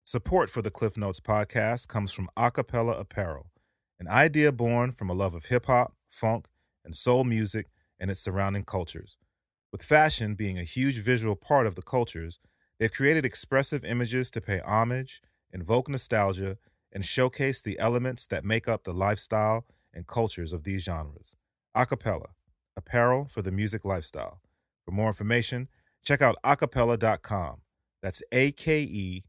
Support for the Klyph Notes podcast comes from Acapella Apparel, an idea born from a love of hip-hop, funk, and soul music and its surrounding cultures. With fashion being a huge visual part of the cultures, they've created expressive images to pay homage, invoke nostalgia, and showcase the elements that make up the lifestyle and cultures of these genres. Acapella, apparel for the music lifestyle. For more information, check out acapella.com. That's AKEPELE.com.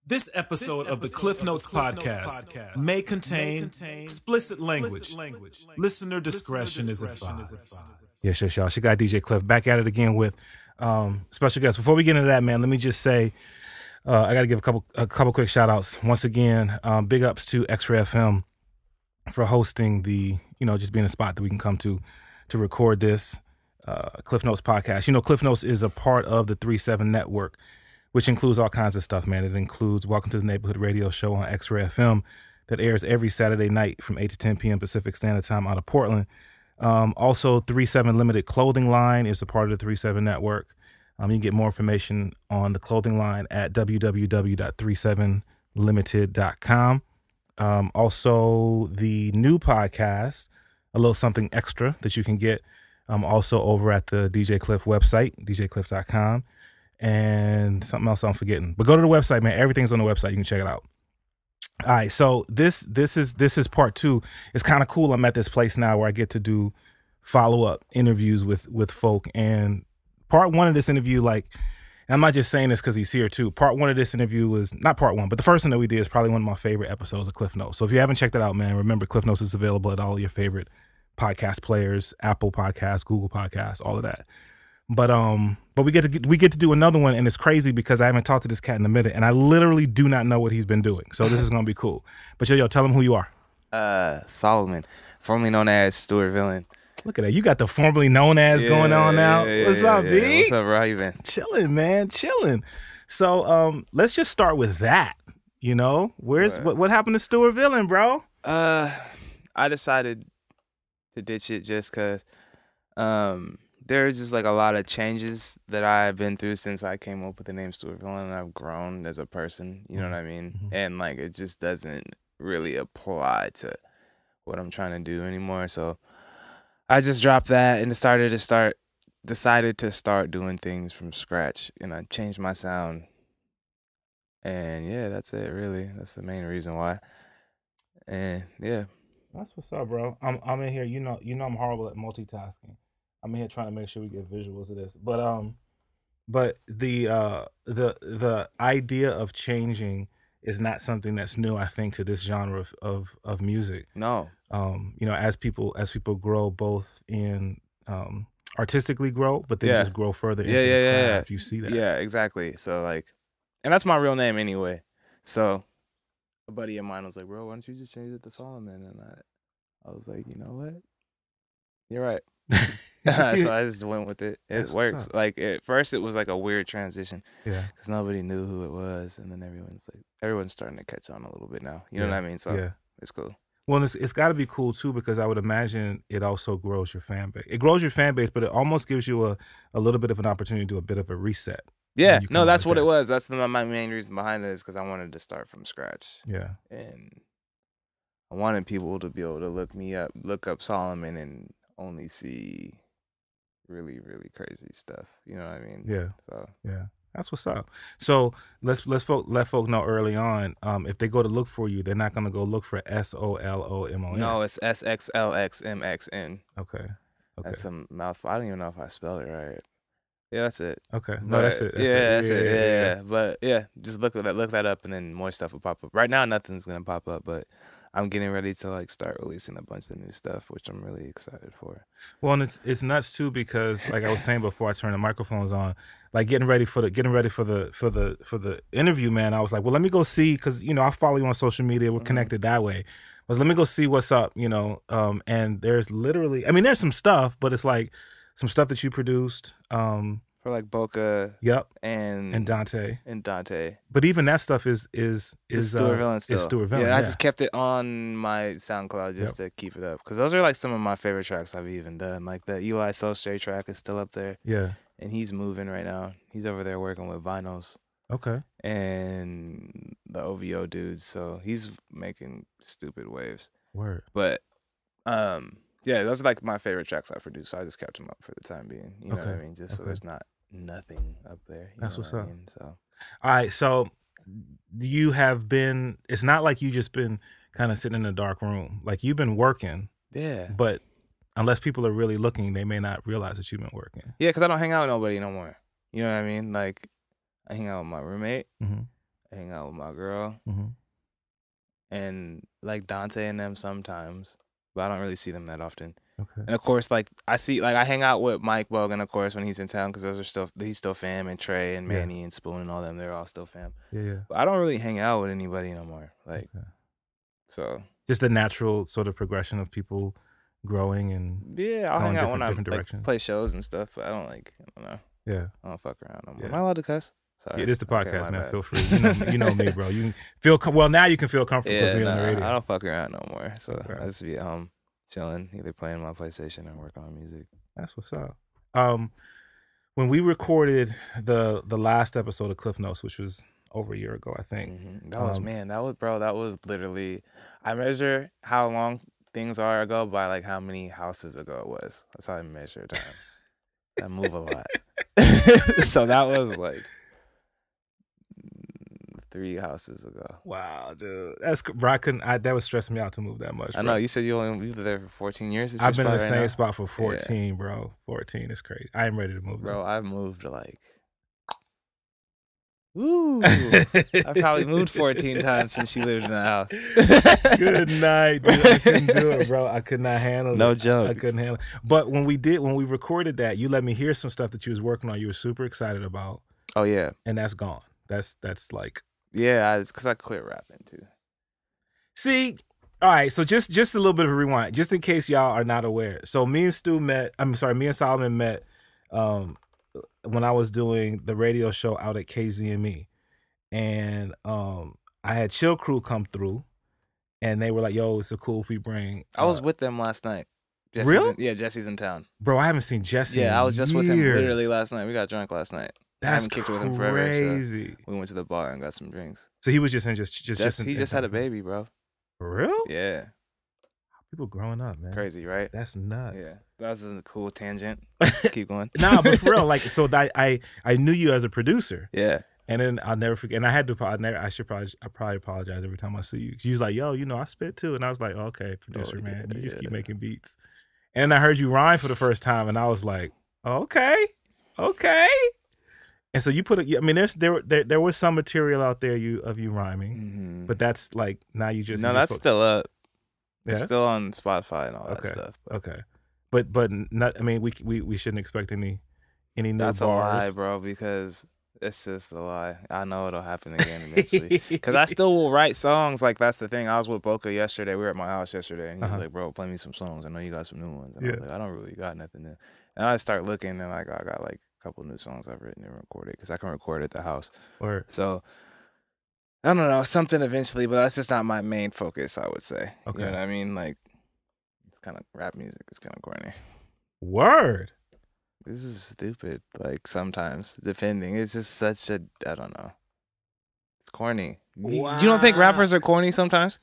This episode of the Klyph Notes podcast may contain explicit language. Listener discretion is advised. Yes, y'all. She got DJ Klyph back at it again with special guests. Before we get into that, man, let me just say I got to give a couple quick shout outs. Once again, big ups to X-Ray FM for hosting the, just being a spot that we can come to record this Klyph Notes podcast. Klyph Notes is a part of the 3-7 network, which includes all kinds of stuff, man. It includes Welcome to the Neighborhood radio show on X-Ray FM that airs every Saturday night from 8 to 10 p.m. Pacific Standard Time out of Portland. Also, 3-7 Limited Clothing Line is a part of the 3-7 network. You can get more information on the clothing line at www.37limited.com. Also, the new podcast, A Little Something Extra, that you can get also over at the DJ Klyph website, djklyph.com. And something else I'm forgetting. But go to the website, man. Everything's on the website. You can check it out. All right, so this is part two. It's kind of cool. I'm at this place now where I get to do follow-up interviews with folk. And part one of this interview, and I'm not just saying this because he's here too. Part one of this interview was, not part one, but the first one that we did is probably one of my favorite episodes of Klyph Notes. So if you haven't checked it out, man, remember Klyph Notes is available at all your favorite podcast players, Apple Podcasts, Google Podcasts, all of that. But we get to do another one, and it's crazy because I haven't talked to this cat in a minute, and I literally do not know what he's been doing. So this is gonna be cool. But yo, tell him who you are. Solomon, formerly known as Stuart Villain. Look at that. You got the formerly known as going on now. What's up, B? What's up, bro? How you been? Chilling, man. Chilling. So let's just start with that. What happened to Stuart Villain, bro? I decided to ditch it just because there's just a lot of changes that I've been through since I came up with the name Stuart Villain, and I've grown as a person, you know what I mean? Mm-hmm. And it just doesn't really apply to what I'm trying to do anymore. So I just dropped that and decided to start doing things from scratch, and I changed my sound. And yeah, that's it really. That's the main reason why. And yeah. That's what's up, bro. I'm in here, I'm horrible at multitasking. I'm in here trying to make sure we get visuals of this, but the idea of changing is not something that's new, I think, to this genre of music. No, as people grow, both in artistically grow, but they just grow further into the craft. You see that? Yeah, exactly. So and that's my real name anyway. So a buddy of mine was like, "Bro, why don't you just change it to Solomon?" And I was like, "You know what? You're right." So I just went with it. It works. At first, it was a weird transition. Yeah. Because nobody knew who it was, and then everyone's starting to catch on a little bit now. You know what I mean? So it's cool. Well, it's got to be cool too, because I would imagine it also grows your fan base. It grows your fan base, but it almost gives you a little bit of an opportunity to do a bit of a reset. Yeah. No, that's what it was. That's my main reason behind it, is because I wanted to start from scratch. Yeah. And I wanted people to be able to look up Solomon, and only see really, really crazy stuff. You know what I mean? Yeah. So yeah, that's what's up. So let folk know early on, if they go to look for you, they're not gonna go look for SOLOMON. No, it's Sxlxmxn. Okay. That's a mouthful. I don't even know if I spelled it right. Yeah, that's it. Okay. No, that's it. That's it. Yeah. But yeah, just look that up, and then more stuff will pop up. Right now, nothing's gonna pop up, but I'm getting ready to start releasing a bunch of new stuff, which I'm really excited for. Well, and it's nuts too, because I was saying before I turned the microphones on, getting ready for the interview, man. I was like, well, let me go see, because I follow you on social media. We're connected that way. Let me go see what's up, and there's literally, there's some stuff, but it's some stuff that you produced. For Boca. Yep. And Dante. But even that stuff is Stuart Villain still. Is Stuart Villain. Yeah, I just kept it on my SoundCloud just to keep it up, because those are some of my favorite tracks I've even done. The Eli Sostrate track is still up there. Yeah. And he's moving right now. He's over there working with vinyls. Okay. and the OVO dude. So he's making stupid waves. Word. But yeah, those are like my favorite tracks I produced. So I just kept them up for the time being. You know what I mean? Just so Okay. there's not nothing up there. You That's know what's what I up. mean? So All right. So you have been. It's not like you just been kind of sitting in a dark room. Like you've been working, yeah, but unless people are really looking, they may not realize that you've been working. yeah, because I don't hang out with nobody no more. You know what I mean? Like I hang out with my roommate. Mm-hmm. I hang out with my girl. Mm-hmm. And like Dante and them sometimes, but I don't really see them that often. Okay. And of course, like I hang out with Mike Bogan, of course, when he's in town, because he's still fam, and Trey and Manny and Spoon and all them, they're all still fam. Yeah. But I don't really hang out with anybody no more. Like, Okay. so Just the natural sort of progression of people growing and yeah, I'll going hang out when I different like directions. play shows and stuff, but I don't know. Yeah. I don't fuck around no more. Yeah. Am I allowed to cuss? Sorry. Yeah, it is the Okay, podcast, my man. bad. Feel free. You know me, bro. You can feel well now. You can feel comfortable because we're on the radio. I don't fuck around no more. So Okay. I just be at home chilling, either playing my PlayStation or working on music. That's what's up. When we recorded the last episode of Klyph Notes, which was over a year ago, I think. Mm-hmm. That was literally, I measure how long things are ago by like how many houses ago it was. That's how I measure time. I move a lot. So that was like 3 houses ago. Wow, dude, that's bro. That was stressing me out to move that much. Bro. I know you said you were there for 14 years. I've been in the same spot for 14, bro. 14 is crazy. I am ready to move. Bro, I've moved like. Ooh, I probably moved 14 times since she lived in the house. Good night, dude. I couldn't do it, bro. I could not handle it. No joke. I couldn't handle it. But when we recorded that, you let me hear some stuff that you was working on. You were super excited about. Oh yeah, and that's gone. That's like. Yeah, it's because I quit rapping too. See, all right. So just a little bit of a rewind, just in case y'all are not aware. So me and Solomon met when I was doing the radio show out at KZME, and I had Chill Crew come through, and they were like, "Yo, it's so cool if we bring." I was with them last night. Really? Jesse's in town. Bro, I haven't seen Jesse. Yeah, I was just years. with him literally last night. We got drunk last night. That's I haven't kicked it with him forever. crazy. So we went to the bar and got some drinks. So he was just in he just had a baby, bro. For real? Yeah. People growing up, man. Crazy, right? That's nuts. Yeah. That was a cool tangent. Keep going. Nah, but for real, like, so I knew you as a producer. Yeah. And then I'll never forget. And I had to. I probably apologize every time I see you. She was like, "Yo, I spit too," and I was like, "Okay, producer, man, you just keep making beats." And I heard you rhyme for the first time, and I was like, "Okay." And so you put it. I mean, there was some material out there of you rhyming, but that's like now you just that's still up. Yeah? It's still on Spotify and all that stuff. But. Okay, but not. I mean, we shouldn't expect any new that's bars. That's a lie, bro. Because it's just a lie. I know it'll happen again eventually. Because I still will write songs. Like that's the thing. I was with Boca yesterday. We were at my house yesterday, and he was like, "Bro, play me some songs. I know you got some new ones." And I was like, "I don't really got nothing new." And I start looking, and I got like a couple new songs I've written and recorded because I can record at the house. Word. So I don't know, something eventually, but that's just not my main focus. I would say. Okay. You know what I mean? Like it's kind of rap music. It's kind of corny. Word. This is stupid. Like sometimes, depending, it's just such a I don't know. It's corny. Wow. You don't think rappers are corny sometimes?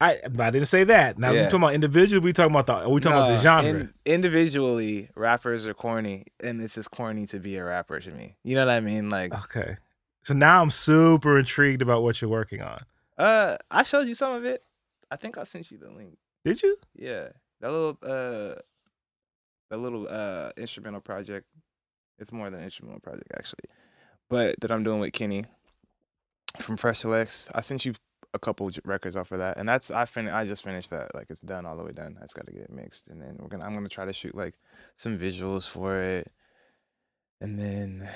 I didn't say that. Now we're talking about individually. We talking about the genre. Individually, rappers are corny, and it's just corny to be a rapper to me. You know what I mean? Like okay. So now I'm super intrigued about what you're working on. I showed you some of it. I think I sent you the link. Did you? Yeah, that little instrumental project. It's more than an instrumental project actually, but that I'm doing with Kenny from Sxlxmxn. I sent you a couple records off of that, and that's I just finished that. Like it's done, all the way done. I just got to get it mixed, and then I'm gonna try to shoot like some visuals for it, and then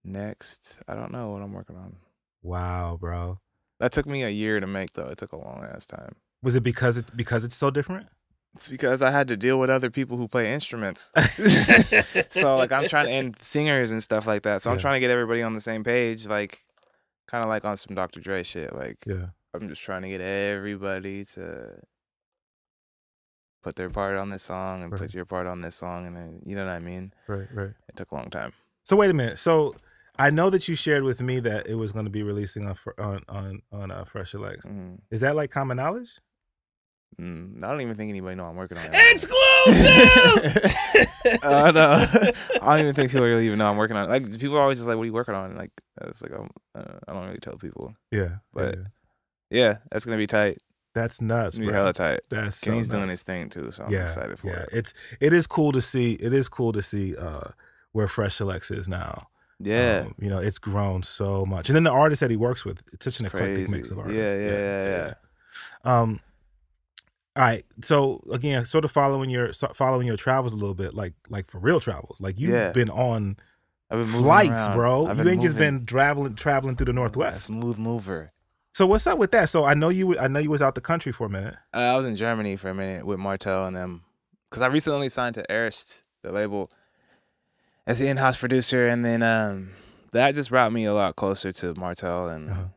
next I don't know what I'm working on. Wow, bro. That took me a year to make though. It took a long ass time. Was it because it's so different? It's because I had to deal with other people who play instruments. So like I'm trying to, and singers and stuff like that. So I'm trying to get everybody on the same page, like kind of like on some Dr. Dre shit. Like I'm just trying to get everybody to put their part on this song and put your part on this song, and then you know what I mean? Right. It took a long time. So wait a minute. So I know that you shared with me that it was going to be releasing on Sxlxmxn. Mm-hmm. Is that like common knowledge? I don't even think anybody know I'm working on it. Exclusive. No, I don't even think people really even know I'm working on it. Like people are always just like, "What are you working on?" Like it's like I don't really tell people. Yeah, but yeah, that's gonna be tight. That's nuts, It's gonna be bro. hella tight. That's Kenny's so doing nuts. his thing too, so I'm excited for it. It is cool to see. It is cool to see where Sxlxmxn is now. Yeah, you know, it's grown so much, and then the artists that he works with, it's such an eclectic mix of artists. Yeah. All right, so again, sort of following your travels a little bit, like for real travels. Like you've been on flights, bro. You ain't just been traveling through the Northwest. Smooth mover. So what's up with that? So I know you was out the country for a minute. I was in Germany for a minute with Martel and them, because I recently signed to Arist, the label, as the in-house producer, and then that just brought me a lot closer to Martel, and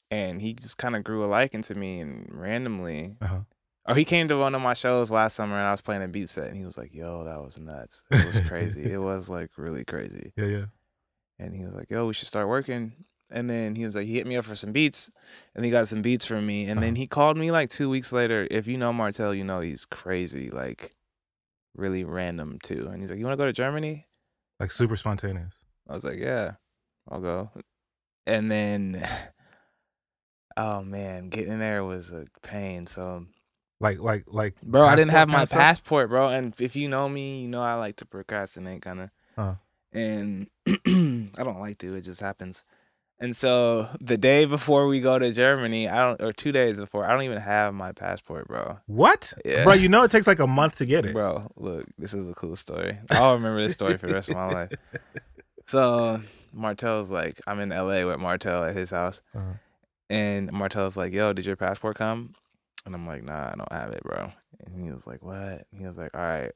and he just kind of grew a liking to me, and randomly, or he came to one of my shows last summer, and I was playing a beat set, and he was like, "Yo, that was nuts. It was crazy. It was like really crazy." Yeah. And he was like, "Yo, we should start working." And then he was like, he hit me up for some beats, and he got some beats from me. And then he called me like 2 weeks later. If you know Martel, you know he's crazy, like really random too. And he's like, "You want to go to Germany?" Like super spontaneous. I was like, "Yeah, I'll go." And then, oh man, getting there was a pain. So, like, bro, I didn't have my passport, bro. And if you know me, you know I like to procrastinate, kind of. And I don't like to. It just happens. And so the day before we go to Germany, or 2 days before, I don't even have my passport, bro. What? Yeah. Bro, you know it takes like a month to get it. Bro, look, this is a cool story. I'll remember this story for the rest of my life. So Martel's like, I'm in LA with Martel at his house. And Martel's like, "Yo, did your passport come?" And I'm like, "Nah, I don't have it, bro." And he was like, "What?" And he was like, "All right,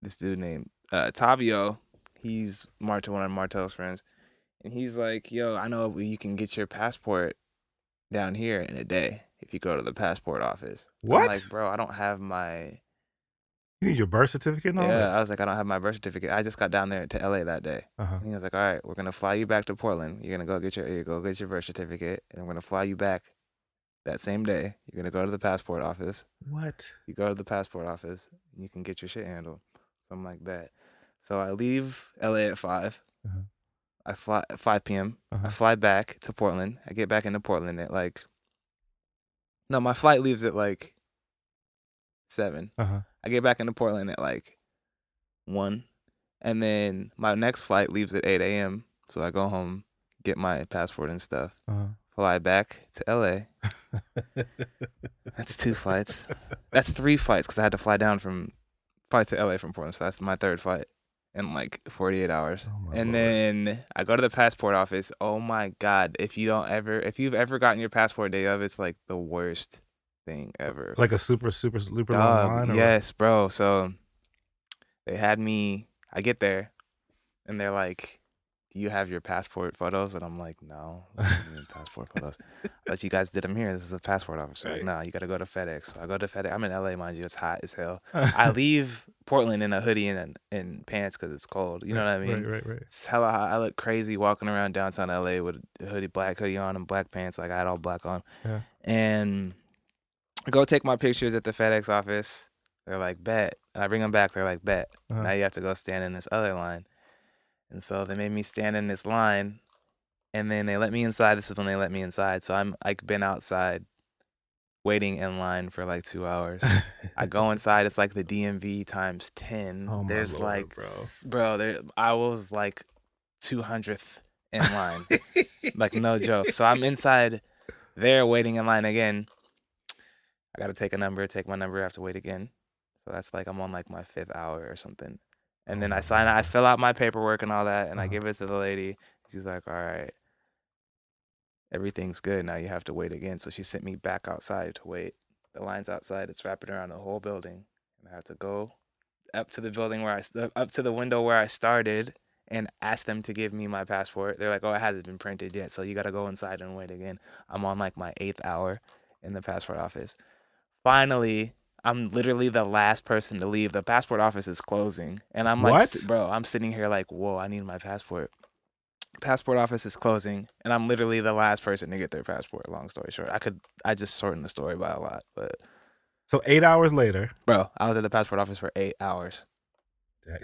this dude named Tavio, he's one of Martel's friends. And he's like, "Yo, I know you can get your passport down here in a day if you go to the passport office." What? I'm like, "Bro, I don't have my..." You need your birth certificate and all that? I was like, "I don't have my birth certificate. I just got down there to LA that day." And he was like, "All right, we're gonna fly you back to Portland. You're gonna go get your birth certificate, and we're gonna fly you back that same day. You're gonna go to the passport office." What? You go to the passport office, and you can get your shit handled. Something like that. So I leave LA at 5. I fly at 5 p.m. I fly back to Portland. I get back into Portland at like... No, my flight leaves at like 7. I get back into Portland at like 1. And then my next flight leaves at 8 a.m. So I go home, get my passport and stuff, fly back to LA. That's 2 flights. That's 3 flights because I had to fly to LA from Portland. So that's my 3rd flight in like 48 hours. And then I go to the passport office. Oh my God. If you've ever gotten your passport day of, it's like the worst thing ever. Like a super long line? Yes, bro. So they had me, I get there and they're like, "Do you have your passport photos?" And I'm like, "No, what do you mean passport photos? But you guys did them here. This is a passport office." Like, "No, you got to go to FedEx." So I go to FedEx. I'm in LA, mind you. It's hot as hell. I leave Portland in a hoodie and pants because it's cold. You know what I mean? Right. It's hella hot. I look crazy walking around downtown LA with a black hoodie on and black pants. Like I had all black on. Yeah. And I go take my pictures at the FedEx office. They're like, "Bet." And I bring them back. They're like, "Bet." Now you have to go stand in this other line. And so they made me stand in this line, and then they let me inside. This is when they let me inside. So I'm like been outside waiting in line for like 2 hours. I go inside. It's like the DMV times 10. Oh my There's Lord, like, bro. I was like 200th in line. Like no joke. So I'm inside there waiting in line again. I got to take my number, I have to wait again. So that's like, I'm on like my 5th hour or something. And then I fill out my paperwork and all that, and I give it to the lady. She's like, "All right, everything's good. Now you have to wait again." So she sent me back outside to wait. The line's outside. It's wrapping around the whole building. And I have to go up to the window where I started and ask them to give me my passport. They're like, "Oh, it hasn't been printed yet, so you got to go inside and wait again." I'm on like my 8th hour in the passport office. Finally, I'm literally the last person to leave. The passport office is closing, and I'm like, What? bro, I'm sitting here like, whoa, I need my passport. Passport office is closing, and I'm literally the last person to get their passport. Long story short, I just shortened the story by a lot, but So 8 hours later, bro, I was at the passport office for 8 hours.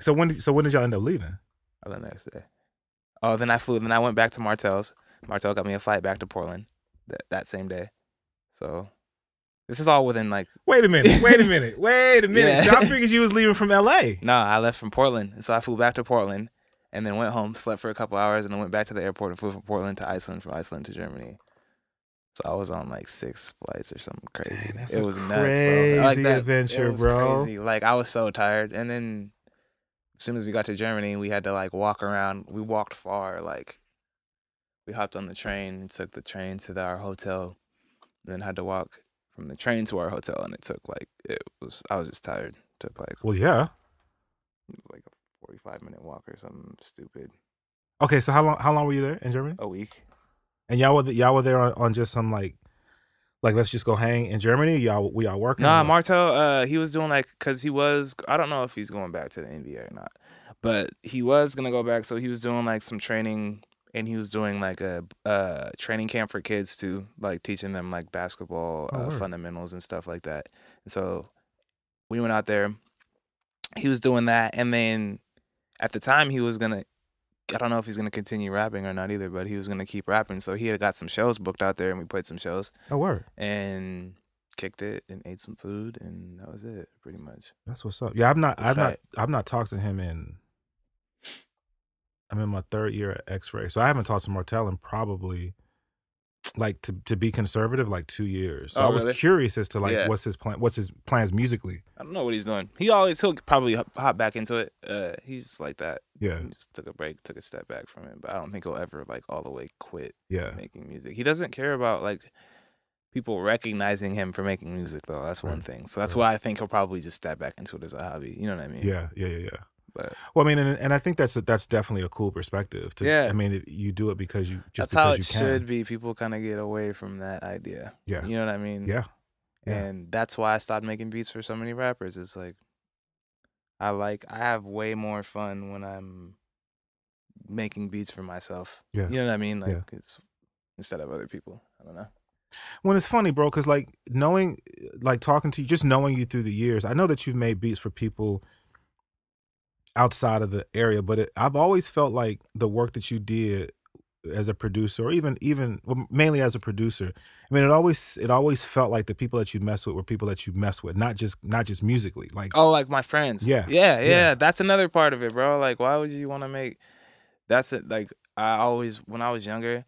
So when did y'all end up leaving? The next day. Oh, then I flew. Then I went back to Martell's. Martell got me a flight back to Portland that same day. So this is all within like. Wait a minute. Yeah. So I figured you was leaving from LA. No, I left from Portland, and so I flew back to Portland, and then went home, slept for a couple hours, and then went back to the airport and flew from Portland to Iceland, from Iceland to Germany. So I was on like 6 flights or something crazy. Dang, it was nuts, bro. crazy adventure, it was bro. Crazy. Like I was so tired, and then as soon as we got to Germany, we had to like walk around. We walked far, like. We hopped on the train and took the train to our hotel, and then had to walk from the train to our hotel, and it took like I was just tired. It took like Well, yeah. it was like a 45-minute walk or something stupid. Okay, so how long were you there in Germany? A week. And y'all were there on just some like let's just go hang in Germany. We y'all working? Nah, Martel, he was doing like, cause he was, I don't know if he's going back to the NBA or not, but he was gonna go back. So he was doing like some training. And he was doing like a training camp for kids too, like teaching them like basketball fundamentals and stuff like that. And so we went out there. He was doing that, and then at the time he was gonna. I don't know if he's gonna continue rapping or not either, but he was gonna keep rapping. So he had got some shows booked out there, and we played some shows. Oh, word. And kicked it and ate some food, and that was it, pretty much. That's what's up. Yeah, I've not talked to him in. I'm in my 3rd year at X-Ray, so I haven't talked to Martell in probably, like, to be conservative, like 2 years. So I was curious as to like what's his plans musically. I don't know what he's doing. He'll probably hop back into it. He's like that. Yeah, he just took a break, took a step back from it, but I don't think he'll ever like all the way quit. Yeah, making music. He doesn't care about like people recognizing him for making music though. That's one thing. So that's why I think he'll probably just step back into it as a hobby. You know what I mean? Yeah. But, well, I mean, and I think that's definitely a cool perspective. I mean, you do it because you just that's how it should be. People kind of get away from that idea. Yeah, you know what I mean. Yeah. And that's why I stopped making beats for so many rappers. It's like I have way more fun when I'm making beats for myself. Yeah, you know what I mean. Like it's instead of other people. I don't know. When it's funny, bro, because like knowing, like talking to you, just knowing you through the years, I know that you've made beats for people outside of the area, but I've always felt like the work that you did as a producer, or even well, mainly as a producer, I mean, it always felt like the people that you mess with were people that you mess with, not just musically, like like my friends. Yeah. That's another part of it, bro. Like, why would you want to make? That's it. Like, when I was younger,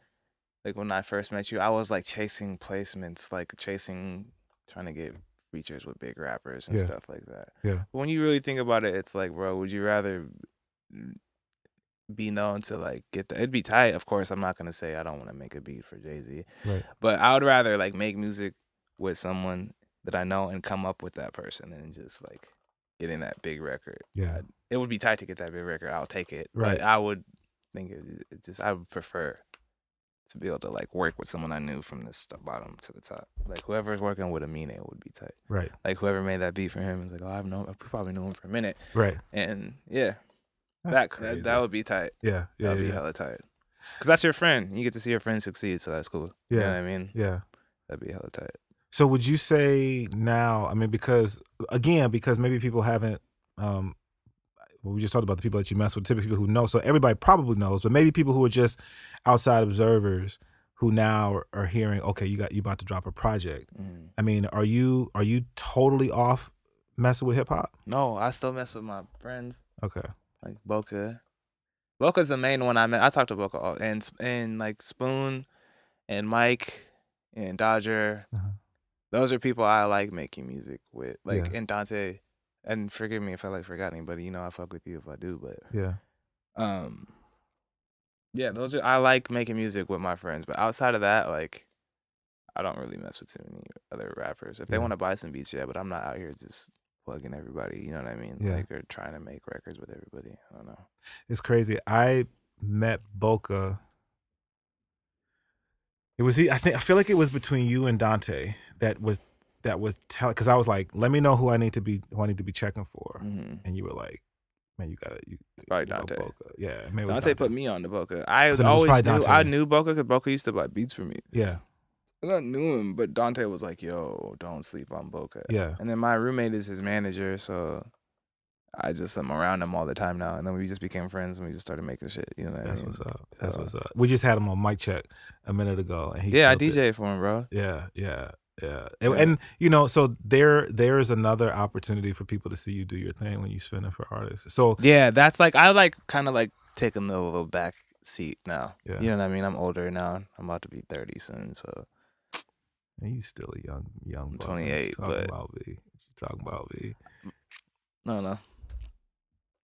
like when I first met you, I was like chasing placements, like trying to get features with big rappers and stuff like that. Yeah. But when you really think about it, it's like, bro, would you rather be known to like get that? It'd be tight, of course. I'm not gonna say I don't want to make a beat for Jay-Z, right? But I would rather like make music with someone that I know and come up with that person and just like getting that big record. Yeah, it would be tight to get that big record. I'll take it. Right. But I would think I would prefer to be able to like work with someone I knew from the bottom to the top. Like whoever's working with Amine would be tight. Right. Like whoever made that beat for him is like, oh, I probably knew him for a minute. Right. And yeah, that would be tight. Yeah. That would be hella tight. Because that's your friend. You get to see your friend succeed, so that's cool. Yeah. You know what I mean? Yeah. That'd be hella tight. So would you say now, I mean, because maybe people haven't, we just talked about the people that you mess with, typically people who know, so everybody probably knows, but maybe people who are just outside observers who now are hearing, okay, you about to drop a project. Mm. I mean, are you totally off messing with hip hop? No, I still mess with my friends. Okay. Like Boca. Boca's the main one I met. I talked to Boca and like Spoon and Mike and Dodger. Uh-huh. Those are people I like making music with. Like and Dante. And forgive me if I like forgot anybody. You know I fuck with you if I do, but yeah, I like making music with my friends. But outside of that, like I don't really mess with too many other rappers. If they want to buy some beats, but I'm not out here just plugging everybody. You know what I mean? Yeah. Like or trying to make records with everybody. I don't know. It's crazy. I met Boca. I feel like it was between you and Dante that that was telling, because I was like, let me know who I need to be checking for, Mm-hmm. and you were like, man, you Probably know Dante. Boca. Yeah, maybe it was Dante put me on to Boca. So it was probably Dante. I knew Boca because Boca used to buy beats for me. Yeah, I knew him, but Dante was like, "Yo, don't sleep on Boca." yeah. And then my roommate is his manager, so I just am around him all the time now. And then we just became friends and we just started making shit. You know what I mean? That's what's up. That's what's up. We just had him on mic check a minute ago, and he I killed DJ'd it. for him, bro. Yeah. And you know, so there is another opportunity for people to see you do your thing when you spinning for artists. So yeah, that's like I like kind of like taking the little back seat now. Yeah. You know what I mean? I'm older now. I'm about to be 30 soon, so. And you still a young I'm buck. 28, but What you talking about, V? No.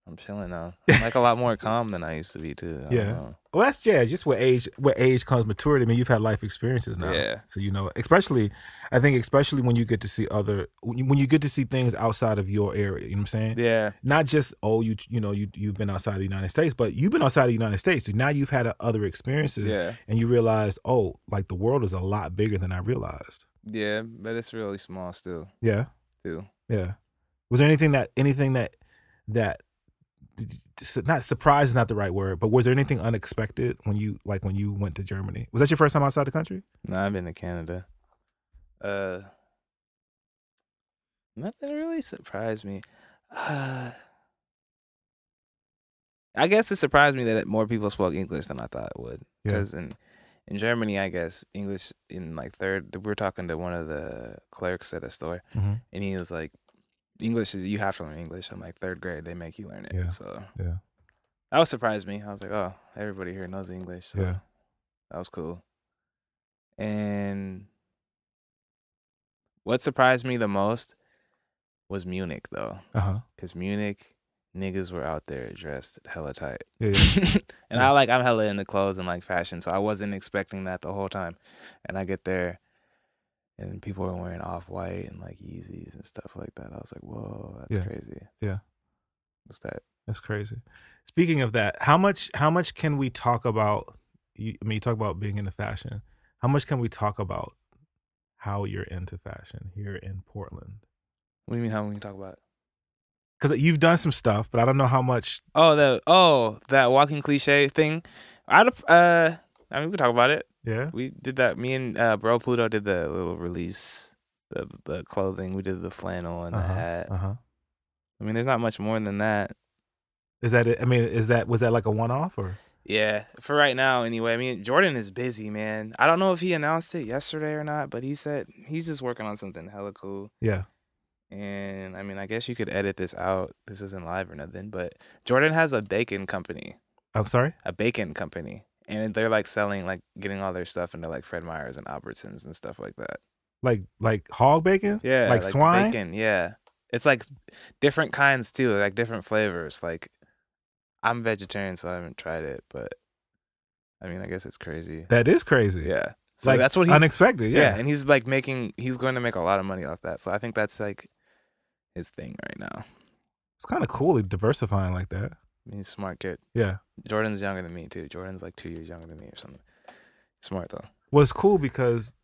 I'm chilling now. I'm like a lot more calm than I used to be too. I don't know. Well, that's just with age comes maturity. I mean, you've had life experiences now. Yeah. So you know, especially when you get to see when you get to see things outside of your area. You know what I'm saying? Yeah. Not just you've been outside the United States, but you've been outside the United States. So now you've had other experiences, and you realize, like the world is a lot bigger than I realized. Yeah, but it's really small still. Yeah. Too. Yeah. Was there anything that not surprise is not the right word, but was there anything unexpected when you went to Germany? Was that your first time outside the country? No, I've been to Canada. Nothing really surprised me. I guess it surprised me that more people spoke English than I thought it would. Because in Germany, I guess English in like third. We were talking to one of the clerks at a store, and he was like, "English is you have to learn English." I'm like, third grade, they make you learn it. Yeah. So yeah, that was surprised me. I was like, "Oh, everybody here knows English." So yeah, that was cool. And what surprised me the most was Munich, though. Because Munich niggas were out there dressed hella tight. Yeah. And I'm hella into clothes and like fashion, so I wasn't expecting that the whole time. And I get there, and people are wearing Off-White and like Yeezys and stuff like that. I was like, whoa, that's crazy. Yeah. What's that? That's crazy. Speaking of that, how much can we talk about? You talk about being into fashion. How much can we talk about how you're into fashion here in Portland? What do you mean? How can we talk about it? Because you've done some stuff, but I don't know how much. That walking cliche thing. I mean, we can talk about it. Yeah, we did that. Me and Bro Pluto did the little release, the clothing. We did the flannel and the hat. I mean, there's not much more than that. Is that it? I mean, was that like a one-off or? Yeah, for right now anyway. I mean, Jordan is busy, man. I don't know if he announced it yesterday or not, but he said he's just working on something hella cool. Yeah. And I mean, I guess you could edit this out. This isn't live or nothing, but Jordan has a bacon company. I'm sorry? A bacon company. And they're like selling, like getting all their stuff into like Fred Meyer's and Albertsons and stuff like that. Like hog bacon? Yeah. Like swine? Bacon, yeah. It's like different kinds too, like different flavors. Like I'm vegetarian, so I haven't tried it, but I mean, I guess it's crazy. That is crazy. Yeah. So like that's what he's unexpected. Yeah. And he's like he's going to make a lot of money off that. So I think that's like his thing right now. It's kind of cool diversifying like that. I mean, he's a smart kid. Yeah. Jordan's younger than me too. Jordan's like 2 years younger than me or something. Smart though. Well, it's cool because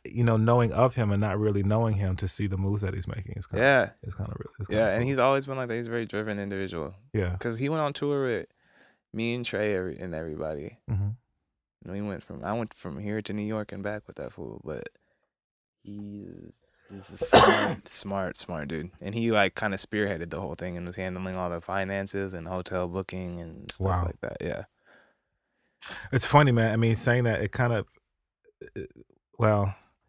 knowing of him and not really knowing him, to see the moves that he's making is kind of it's kind of really cool. And he's always been like that. He's a very driven individual. Yeah. Because he went on tour with me and Trey and everybody. I went from here to New York and back with that fool, but he's just a smart dude. And he like kind of spearheaded the whole thing and was handling all the finances and hotel booking and stuff like that. Yeah. It's funny, man. I mean, saying that, it kind of,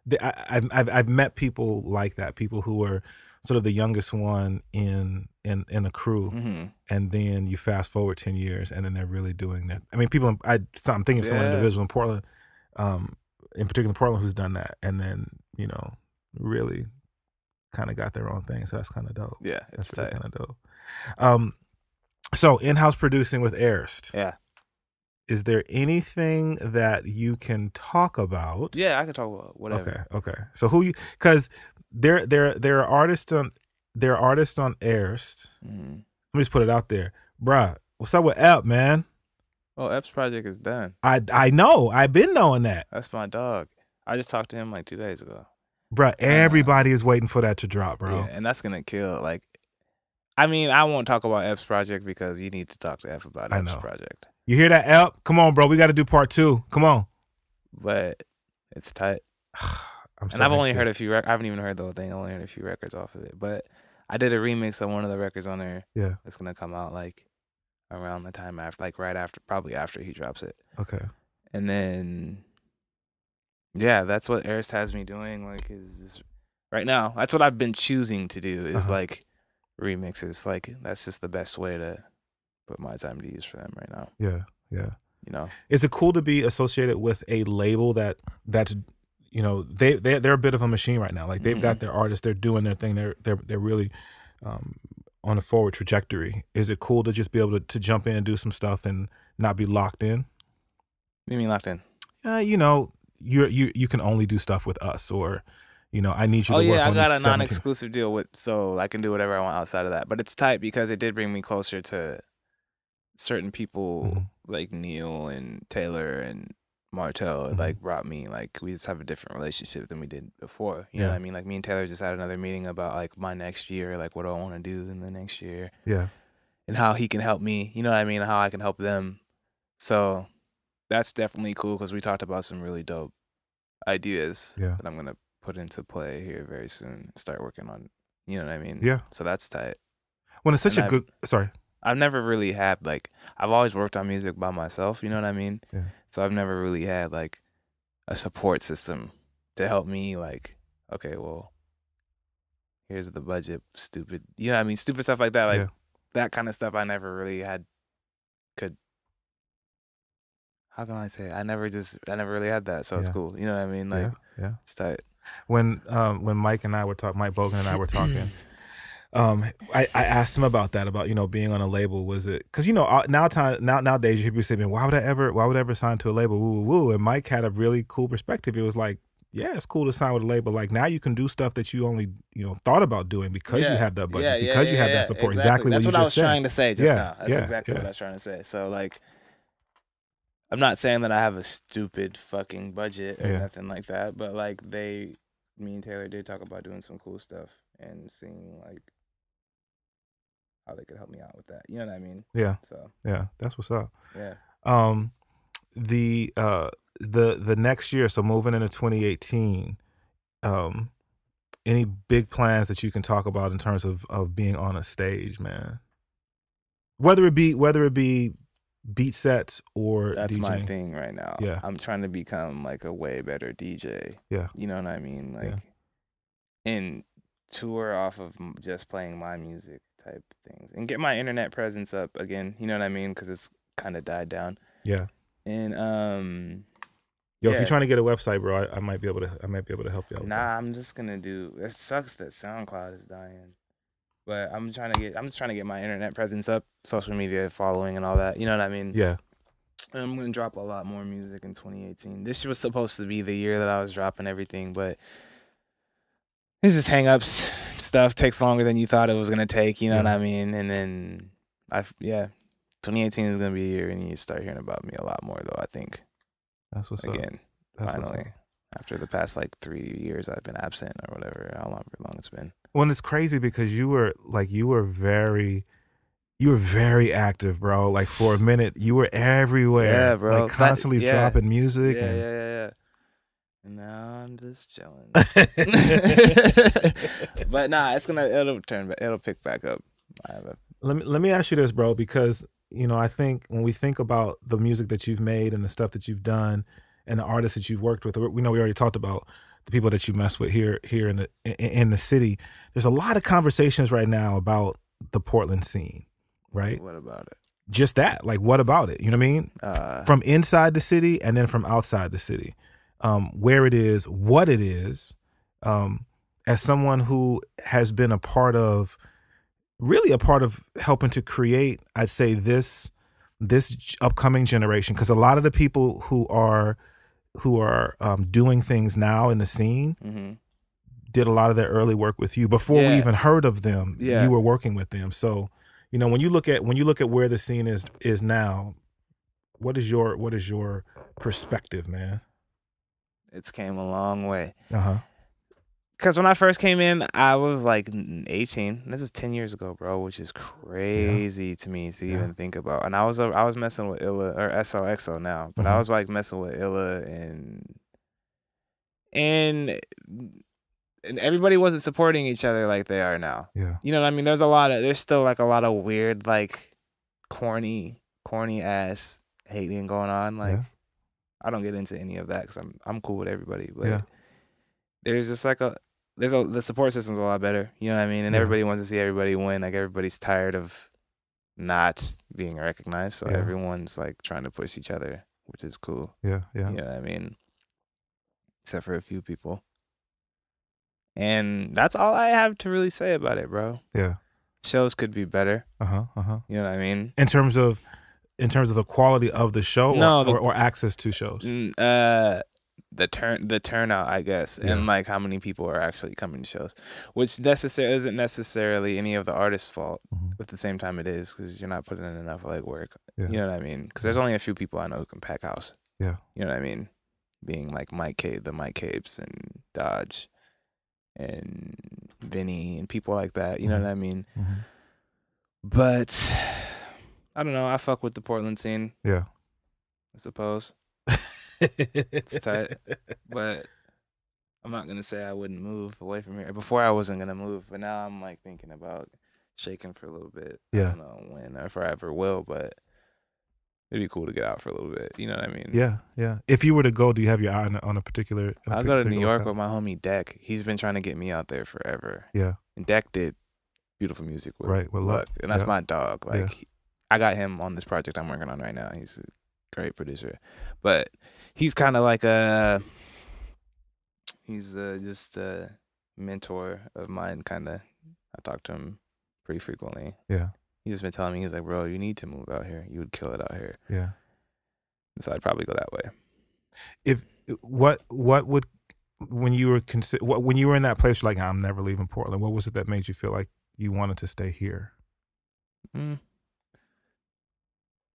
I've met people like that, people who were sort of the youngest one in the crew, and then you fast forward 10 years, and then they're really doing that. I mean, I'm thinking of someone individual in Portland, in particular in Portland, who's done that, and then really kind of got their own thing. So that's kind of dope. Yeah, it's really kind of dope. So in-house producing with Erst. Yeah. Is there anything that you can talk about? Yeah, I can talk about whatever. Okay. So because there are artists on Erst. Let me just put it out there, bruh. What's up with Ep, man? Oh, Ep's project is done. I know. I've been knowing that. That's my dog. I just talked to him like 2 days ago. Bruh, everybody is waiting for that to drop, bro. Yeah, and that's gonna kill. Like, I mean, I won't talk about F's project because you need to talk to F about F's project. You hear that, F? Come on, bro. We got to do part 2. Come on. But it's tight. I've only heard a few. I haven't even heard the whole thing. I only heard a few records off of it. But I did a remix of one of the records on there. Yeah, it's gonna come out like around the time after, like right after, probably after he drops it. Okay. And then, yeah, that's what Eris has me doing. Like, is right now. That's what I've been choosing to do. Is like remixes. Like, that's just the best way to put my time to use for them right now. Yeah, yeah. You know, is it cool to be associated with a label that's you know, they're a bit of a machine right now. Like, they've got their artists, they're doing their thing, they're really on a forward trajectory. Is it cool to just be able to jump in and do some stuff and not be locked in? What do you mean locked in? You know, you can only do stuff with us, or you know, I need you to work on this. I got a non-exclusive deal with, so I can do whatever I want outside of that. But it's tight because it did bring me closer to certain people like Neil and Taylor and Martell. Like, brought me, like, we just have a different relationship than we did before. You know what I mean? Like, me and Taylor just had another meeting about like my next year, like what do I want to do in the next year. Yeah. And how he can help me, you know what I mean? How I can help them. So that's definitely cool because we talked about some really dope ideas that I'm going to put into play here very soon. Start working on, you know what I mean? Yeah. So that's tight. When it's such a good, sorry. I've never really had, like, I've always worked on music by myself, you know what I mean? Yeah. So I've never really had, like, a support system to help me, like, okay, well, here's the budget, stupid, you know what I mean? Stupid stuff like that, like, that kind of stuff I never really had, how can I say it? I never really had that, so it's cool, you know what I mean? Like, it's tight. When Mike and I were talking, Mike Bogan and I were talking, I asked him about that, about, you know, being on a label. Was it because, you know, nowadays people say, man, why would I ever sign to a label? Woo, woo, woo. And Mike had a really cool perspective. It was like, yeah, it's cool to sign with a label. Like, now you can do stuff that you only, you know, thought about doing because you have that budget, because you have that support. Exactly what you just said. That's what I was trying to say just now. That's exactly what I was trying to say. So, like, I'm not saying that I have a stupid fucking budget or nothing like that, but like, me and Taylor did talk about doing some cool stuff and seeing like how they could help me out with that. You know what I mean? Yeah. So yeah, that's what's up. Yeah. The next year, so moving into 2018, any big plans that you can talk about in terms of being on a stage, man? Whether it be beat sets or that's DJing. My thing right now. Yeah. I'm trying to become like a way better DJ. Yeah. You know what I mean? Like, and tour off of just playing my music type things and get my internet presence up again. You know what I mean? Because it's kind of died down. Yeah. And if you're trying to get a website, bro, I might be able to help you out. Nah, I'm just gonna do. It sucks that SoundCloud is dying. But I'm just trying to get my internet presence up, social media following and all that. You know what I mean? Yeah. And I'm gonna drop a lot more music in 2018. This year was supposed to be the year that I was dropping everything, but it's just hang-ups. Stuff takes longer than you thought it was gonna take. You know what I mean? And then 2018 is gonna be a year, and you start hearing about me a lot more, though. I think. That's what's again. That's finally, after the past like 3 years, I've been absent or whatever, however long it's been. Well, it's crazy because you were very active, bro. Like, for a minute, you were everywhere. Yeah, bro. Like, constantly dropping music. Yeah. And now I'm just chilling. But nah, it'll pick back up. Let me ask you this, bro, because, you know, I think when we think about the music that you've made and the stuff that you've done and the artists that you've worked with, we know we already talked about the people that you mess with here in the city. There's a lot of conversations right now about the Portland scene, right? What about it? Just that, like, what about it? You know what I mean? From inside the city and then from outside the city, where it is, what it is. As someone who has been a part of helping to create, I'd say, this upcoming generation, because a lot of the people who are doing things now in the scene did a lot of their early work with you before we even heard of them. You were working with them. So, you know, when you look at where the scene is now, what is your perspective, man? It's came a long way. Because when I first came in, I was like 18. This is 10 years ago, bro, which is crazy to me to even think about. And I was messing with Illa, or Sxlxmxn now, but I was like messing with Illa and everybody wasn't supporting each other like they are now. Yeah. You know what I mean? There's still like a lot of weird, like corny ass hating going on. Like I don't get into any of that because I'm cool with everybody. But there's just like the support system's a lot better. You know what I mean? And everybody wants to see everybody win. Like everybody's tired of not being recognized. So everyone's like trying to push each other, which is cool. Yeah. You know what I mean? Except for a few people. And that's all I have to really say about it, bro. Yeah. Shows could be better. You know what I mean? In terms of the quality of the show, or access to shows. The turnout, I guess, and like how many people are actually coming to shows, which isn't necessarily any of the artists' fault. But at the same time, it is because you're not putting in enough like work. You know what I mean? Because there's only a few people I know who can pack house. Yeah. You know what I mean? Being like the Mike Capes and Dodge and Vinny and people like that. You know what I mean? But I don't know. I fuck with the Portland scene. Yeah. I suppose. It's tight. But I'm not going to say I wouldn't move away from here. Before I wasn't going to move, but now I'm like thinking about shaking for a little bit. Yeah. I don't know when or if I ever will, but it'd be cool to get out for a little bit. You know what I mean? Yeah, yeah. If you were to go, do you have your eye on a particular? I'll go to New York with my homie Deck. He's been trying to get me out there forever. Yeah. And Deck did beautiful music with Luck. And that's my dog. Like, I got him on this project I'm working on right now. He's a great producer. But he's kind of like just a mentor of mine, kind of. I talk to him pretty frequently. Yeah. He's just been telling me, he's like, bro, you need to move out here. You would kill it out here. Yeah. So I'd probably go that way. What would, when you were in that place, you're like, I'm never leaving Portland. What was it that made you feel like you wanted to stay here?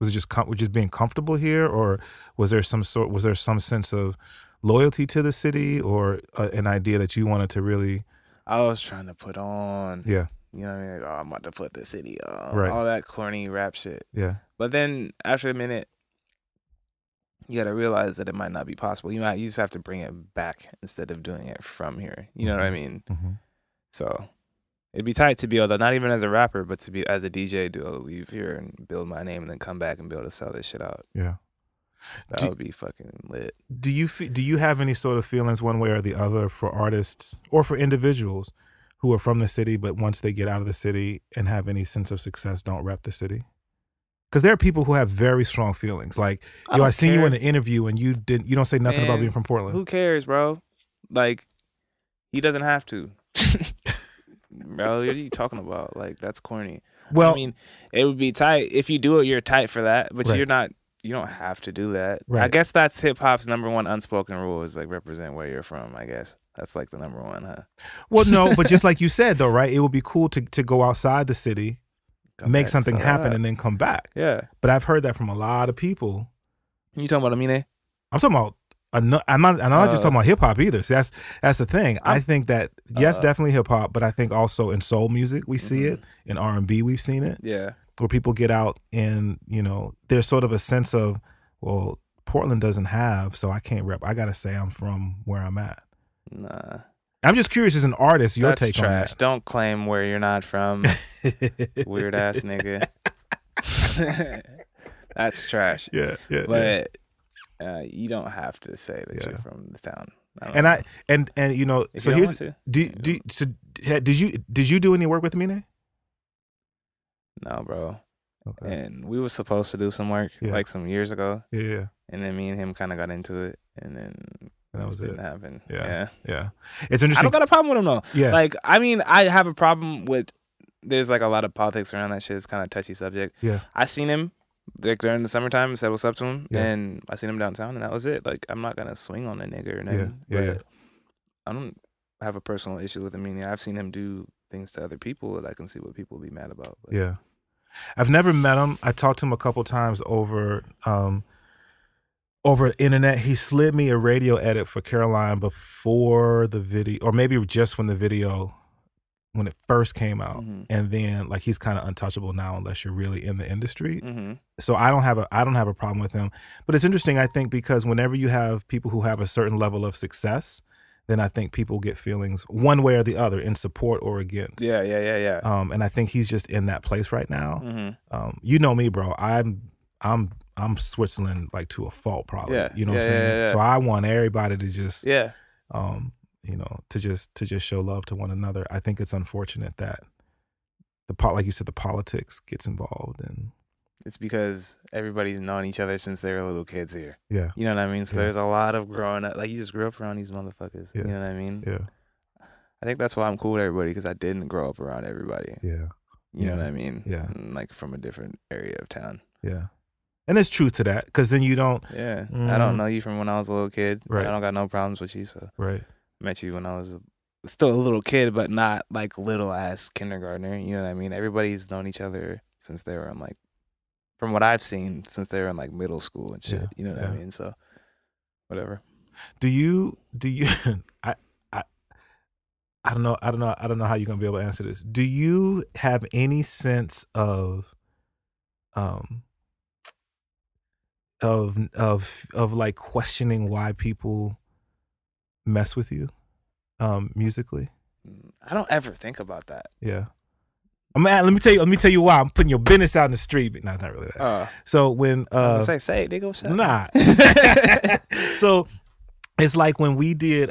Was it just being comfortable here, or was there some sense of loyalty to the city, or an idea that you wanted to really? I was trying to put on. Yeah. You know what I mean? Like, oh, I'm about to put the city on. Right. All that corny rap shit. Yeah. But then after a minute, you got to realize that it might not be possible. You just have to bring it back instead of doing it from here. You know what I mean? So it'd be tight to be able to, not even as a rapper, but to be as a DJ, to be able to leave here and build my name and then come back and be able to sell this shit out. Yeah. That would be fucking lit. Do you have any sort of feelings one way or the other for artists or for individuals who are from the city, but once they get out of the city and have any sense of success, don't rep the city? Because there are people who have very strong feelings. Like, I seen you in an interview and you don't say nothing about being from Portland. Who cares, bro? Like, he doesn't have to. Bro, what are you talking about? Like, that's corny. Well, I mean, it would be tight. If you do it, you're tight for that, but right. you don't have to do that. Right. I guess that's hip hop's #1 unspoken rule, is like represent where you're from, I guess. That's like the #1, huh? Well, no, but just like you said though, right? It would be cool to go outside the city, make something happen, and then come back. Yeah. But I've heard that from a lot of people. You talking about Amine? I'm talking about I'm not just talking about hip hop either. See, that's the thing. I think that yes, definitely hip hop, but I think also in soul music we see it, in R&B we've seen it. Yeah. Where people get out and, there's sort of a sense of, well, Portland doesn't have, so I can't rep. I got to say I'm from where I'm at. Nah. I'm just curious as an artist, your take trash. on that. Don't claim where you're not from. Weird ass nigga. That's trash. Yeah. But you don't have to say that you're from this town. Did you do any work with Mine? No, bro. Okay. And we were supposed to do some work like some years ago. Yeah. And then me and him kind of got into it, and then that was didn't happen. Yeah. It's interesting. I don't got a problem with him though. Yeah. Like, I mean, I have a problem with. There's like a lot of politics around that shit. It's kind of a touchy subject. Yeah. I seen him like during the summertime and said what's up to him, and I seen him downtown, and that was it. Like, I'm not gonna swing on a nigga or nothing. Yeah. I don't have a personal issue with him. I mean, I've seen him do things to other people that I can see what people be mad about. But. Yeah. I've never met him. I talked to him a couple times over over internet. He slid me a radio edit for Caroline before the video, or maybe just when it first came out. Mm-hmm. And then like he's kind of untouchable now unless you're really in the industry. Mm-hmm. So I don't have a problem with him. But it's interesting, I think, because whenever you have people who have a certain level of success, then I think people get feelings one way or the other, in support or against. Yeah. And I think he's just in that place right now. Mm-hmm. You know me, bro. I'm Switzerland like to a fault, probably. Yeah. You know what I'm saying? Yeah. So I want everybody to just Yeah. you know, to just show love to one another. I think it's unfortunate that like you said, the politics gets involved, and It's because everybody's known each other since they were little kids here. yeah, You know what I mean? So Yeah. there's a lot of growing up. Like, you just grew up around these motherfuckers. Yeah. You know what I mean? yeah, I think that's why I'm cool with everybody, because I didn't grow up around everybody. yeah, You know Yeah. what I mean? Yeah. Like, from a different area of town. yeah. And there's truth to that, because then you don't. Yeah. I don't know you from when I was a little kid. Right. I don't got no problems with you, so. Right. Met you when I was still a little kid, but not like little ass kindergartner. You know what I mean? Everybody's known each other since they were in like, from what I've seen, since they were in like middle school and shit. Yeah, You know what I yeah. mean? So, whatever. Do you? I don't know how you're gonna be able to answer this. Do you have any sense of like questioning why people mess with you musically? I don't ever think about that. Yeah. Let me tell you why. I'm putting your business out in the street. No, it's not really that. So when Say it, nigga. What's up? nah. So it's like when we did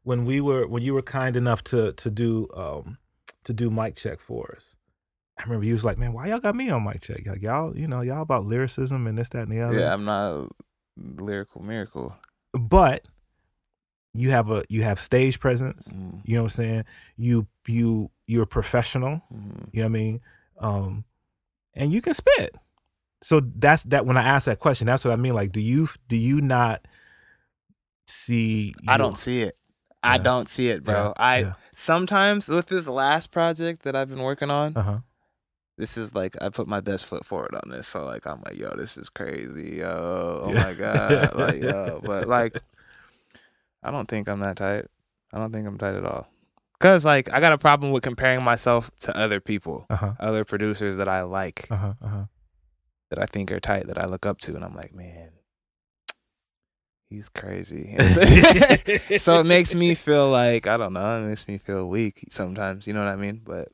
when you were kind enough to do mic check for us. I remember you was like, man, why y'all got me on mic check? Like, y'all about lyricism and this, that, and the other. Yeah, I'm not a lyrical miracle. But you have stage presence. Mm. You know what I'm saying? You're a professional. Mm-hmm. You know what I mean? And you can spit. So that's that. When I ask that question, that's what I mean. Like, do you not see? I don't see it. Yeah. I don't see it, bro. Yeah. Sometimes with this last project that I've been working on, This is like, I put my best foot forward on this. So like, I'm like, yo, this is crazy, yo. Oh Yeah. my God. Like, yo. But like, I don't think I'm that tight. I don't think I'm tight at all. Cause like, I got a problem with comparing myself to other people, other producers that I like, that I think are tight, that I look up to. And I'm like, man, he's crazy. So it makes me feel like, I don't know, it makes me feel weak sometimes. You know what I mean? But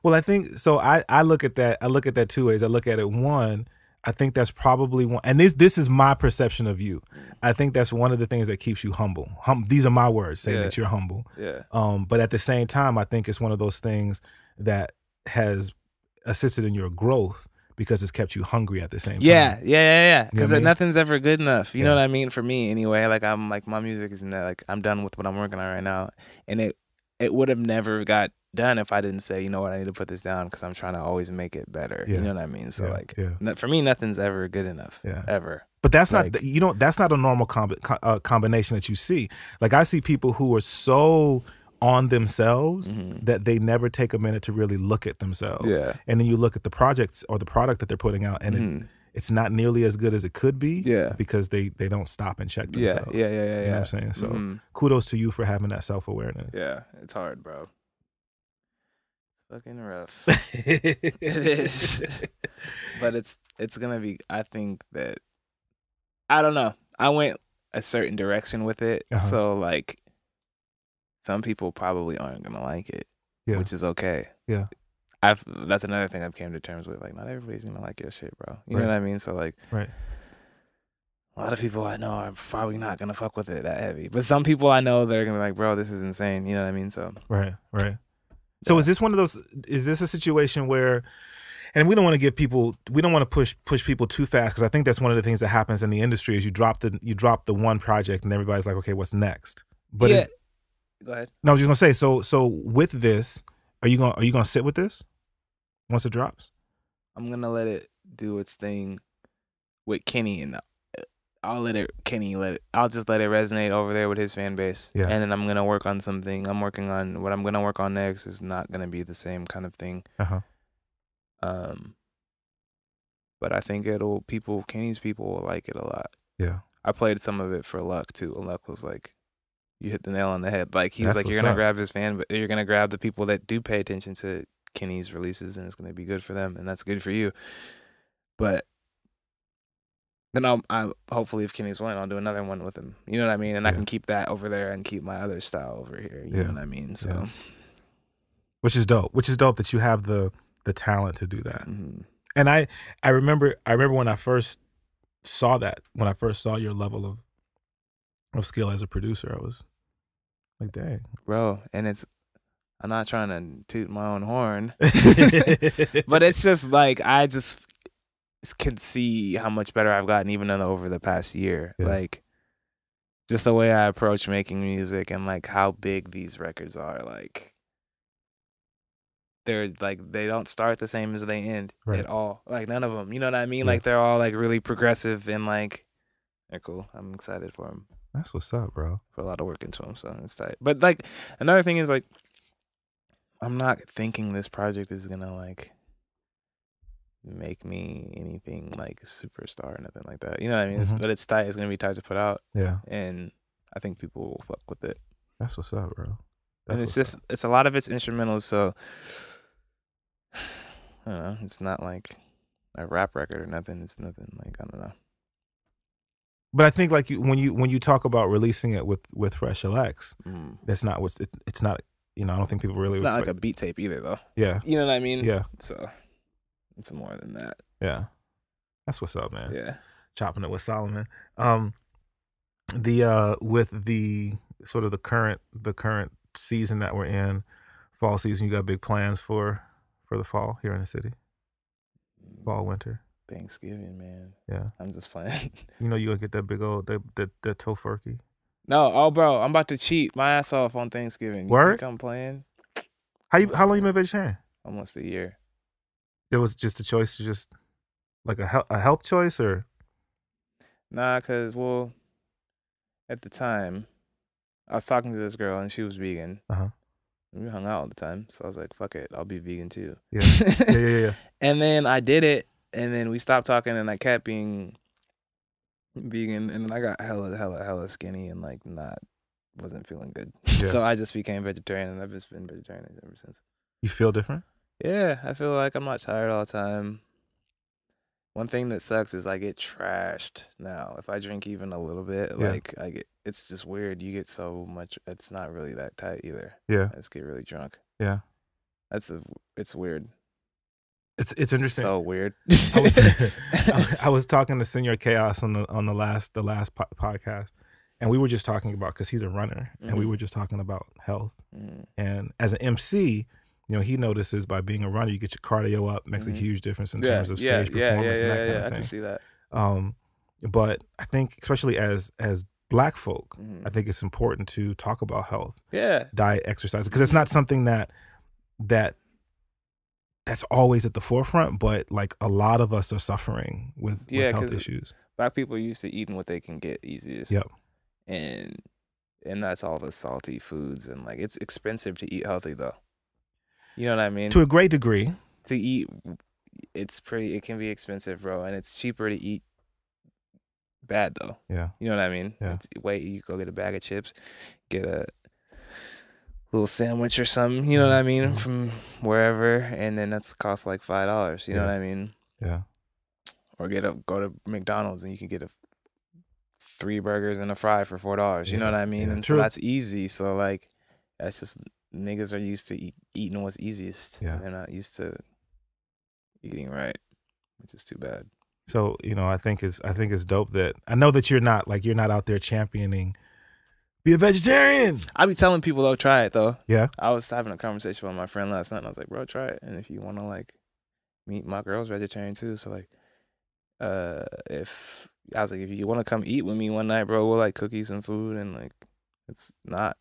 well, I think so. I look at that. I look at that two ways. I look at it, one, I think that's probably one, and this is my perception of you. I think that's one of the things that keeps you humble. These are my words saying that you're humble. Yeah. But at the same time, I think it's one of those things that has assisted in your growth because it's kept you hungry at the same time. Yeah. Because You know what I mean? nothing's ever good enough. You know Yeah. what I mean? For me, anyway. Like, I'm like, my music isn't that, like, I'm done with what I'm working on right now, and it would have never got done if I didn't say, you know what, I need to put this down because I'm trying to always make it better. Yeah. You know what I mean? So Yeah. for me, nothing's ever good enough. Yeah. Ever. But that's Like- not that's not a normal combination that you see. Like, I see people who are so on themselves that they never take a minute to really look at themselves. Yeah. And then you look at the projects or the product that they're putting out, and it's not nearly as good as it could be. Yeah. Because they don't stop and check Yeah. themselves. Yeah. You know what I'm saying? So kudos to you for having that self-awareness. Yeah. It's hard, bro. Fucking rough. It is. But it's gonna be, I think that, I don't know. I went a certain direction with it. So like, some people probably aren't gonna like it. Yeah. Which is okay. Yeah. That's another thing I've came to terms with. Like, not everybody's gonna like your shit, bro. You know what I mean? So like, Right. a lot of people I know are probably not gonna fuck with it that heavy. But some people I know that are gonna be like, bro, this is insane. You know what I mean? So Right. So is this one of those? Is this a situation where, and we don't want to push people too fast, because I think that's one of the things that happens in the industry is you drop the one project and everybody's like, okay, what's next? But yeah. Go ahead. No, I was just gonna say, so with this, are you gonna sit with this once it drops? I'm gonna let it do its thing with Kenny, and I'll just let it resonate over there with his fan base. Yeah. And then I'm gonna work on something. What I'm gonna work on next is not gonna be the same kind of thing. But I think Kenny's people will like it a lot. Yeah. I played some of it for Luck too. And Luck was like, you hit the nail on the head. Like he's That's like, you're what's gonna up. grab his fan, but you're gonna grab the people that do pay attention to Kenny's releases, and it's gonna be good for them, and that's good for you. But then I hopefully if Kenny's one, I'll do another one with him. You know what I mean? And I Yeah. can keep that over there and keep my other style over here. You know what I mean? So, Yeah. Which is dope. Which is dope that you have the talent to do that. And I remember when I first saw that, when I first saw your level of skill as a producer, I was like, dang, bro. And I'm not trying to toot my own horn, but it's just like I just can see how much better I've gotten even over the past year. Yeah. Like just the way I approach making music and like how big these records are. Like they're like they don't start the same as they end at all. Like none of them. You know what I mean? Yeah. Like they're all like really progressive and like they're cool. I'm excited for them. That's what's up, bro. Put a lot of work into them, so it's tight. But like another thing is like I'm not thinking this project is gonna like make me anything like a superstar or nothing like that. You know what I mean? But it's tight. It's gonna be tight to put out. Yeah. And I think people will fuck with it. That's what's up, bro. And it's just it's a lot of it's instrumentals, so I don't know. It's not like a rap record or nothing. It's nothing like I don't know. But I think like when you talk about releasing it with Fresh LX, that's not what's it's not. You know, I don't think people really. It's not like a beat tape either, though. Yeah. You know what I mean? Yeah. So it's more than that. Yeah. That's what's up, man. Yeah. Chopping it with Solomon. With the sort of the current season that we're in, fall season, you got big plans for the fall here in the city? Fall, winter? Thanksgiving, man. Yeah. I'm just playing. You know you gonna get that big old that tofurkey? No, bro, I'm about to cheat my ass off on Thanksgiving. You Word? think I'm playing? How long you been vegetarian? Almost a year. It was just a choice to just like a health choice or? Nah, cause well, at the time, I was talking to this girl and she was vegan. We hung out all the time, so I was like, "Fuck it, I'll be vegan too." Yeah. Yeah. And then I did it, and then we stopped talking, and I kept being vegan, and then I got hella skinny and like wasn't feeling good. Yeah. So I just became vegetarian, and I've just been vegetarian ever since. You feel different? Yeah, I feel like I'm not tired all the time. One thing that sucks is I get trashed now. If I drink even a little bit, like it's just weird. You get so much. It's not really that tight either. Yeah, I just get really drunk. Yeah, it's weird. It's interesting. It's so weird. I was talking to Senior Chaos on the last podcast, and we were just talking about, because he's a runner, and we were just talking about health. And as an MC, you know, he notices by being a runner, you get your cardio up, makes a huge difference in terms of stage performance and that kind of thing. I can see that. But I think, especially as Black folk, I think it's important to talk about health, diet, exercise, because it's not something that's always at the forefront, but like a lot of us are suffering with health issues. Black people are used to eating what they can get easiest. Yep. And that's all the salty foods, and like it's expensive to eat healthy though. You know what I mean? To a great degree. To eat, it can be expensive, bro, and it's cheaper to eat bad though. Yeah. You know what I mean? Yeah. You go get a bag of chips, get a little sandwich or something, you know what I mean, from wherever, and then that's cost like $5. You know what I mean? Yeah. Or go to McDonald's and you can get 3 burgers and a fry for $4. You know what I mean? And so that's easy. So like, that's just niggas are used to eating what's easiest. Yeah. They're not used to eating right, which is too bad. So, you know, I think it's dope that I know that you're not out there championing be a vegetarian. I be telling people though, try it though. Yeah. I was having a conversation with my friend last night and I was like, bro, try it. And if you want to like meet, my girl's vegetarian too. So like, if you want to come eat with me one night, bro, we'll like cook you some food, and like, it's not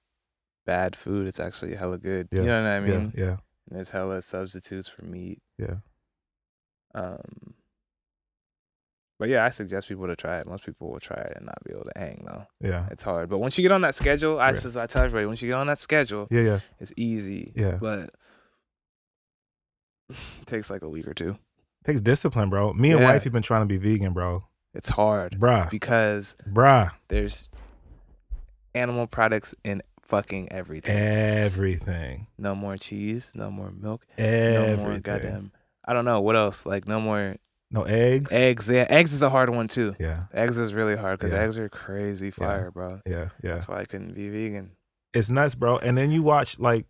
bad food. It's actually hella good. Yeah. You know what I mean? Yeah. And there's hella substitutes for meat. Yeah. But yeah, I suggest people to try it. Most people will try it and not be able to hang though. Yeah. It's hard. But once you get on that schedule, I tell everybody, once you get on that schedule, it's easy. Yeah. But it takes like a week or two. It takes discipline, bro. Me and wife have been trying to be vegan, bro. It's hard, bruh, because bruh. there's animal products in fucking everything. Everything. No more cheese. No more milk. Everything. No more goddamn. I don't know what else. Like no more. No eggs. Eggs. Yeah, eggs is a hard one too. Yeah. Eggs is really hard because Yeah. eggs are crazy fire, bro. Yeah. Yeah. That's why I couldn't be vegan. It's nuts, bro. And then you watch like,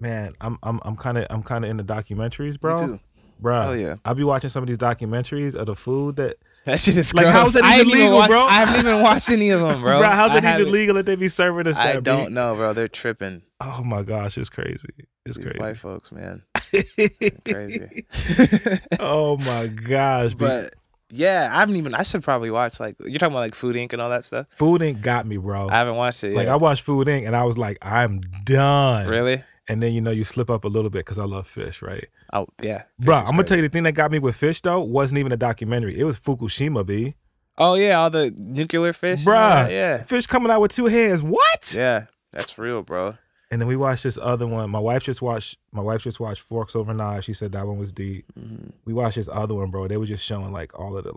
man, I'm kind of into documentaries, bro. Me too. Bruh. Oh yeah. I'll be watching some of these documentaries of the food that shit is like, gross. how's that even legal, bro? I haven't even watched any of them, bro. Bro, how's it even legal that they be serving us that? I don't know, bro. They're tripping. Oh my gosh, it's crazy. It's These crazy. white folks, man. Crazy. Oh my gosh. But yeah, I should probably watch, like, you're talking about like Food Inc. and all that stuff? Food Inc. got me, bro. I haven't watched it yet. Like, I watched Food Inc. and I was like, I'm done. Really? And then, you slip up a little bit because I love fish, right? Oh, yeah. Bro, I'm going to tell you the thing that got me with fish, though, wasn't even a documentary. It was Fukushima, B. Oh, yeah, all the nuclear fish? Bruh, yeah. Fish coming out with 2 heads. What? Yeah, that's real, bro. And then we watched this other one. My wife just watched Forks Over Knives. She said that one was deep. Mm-hmm. We watched this other one, bro. They were just showing like all of the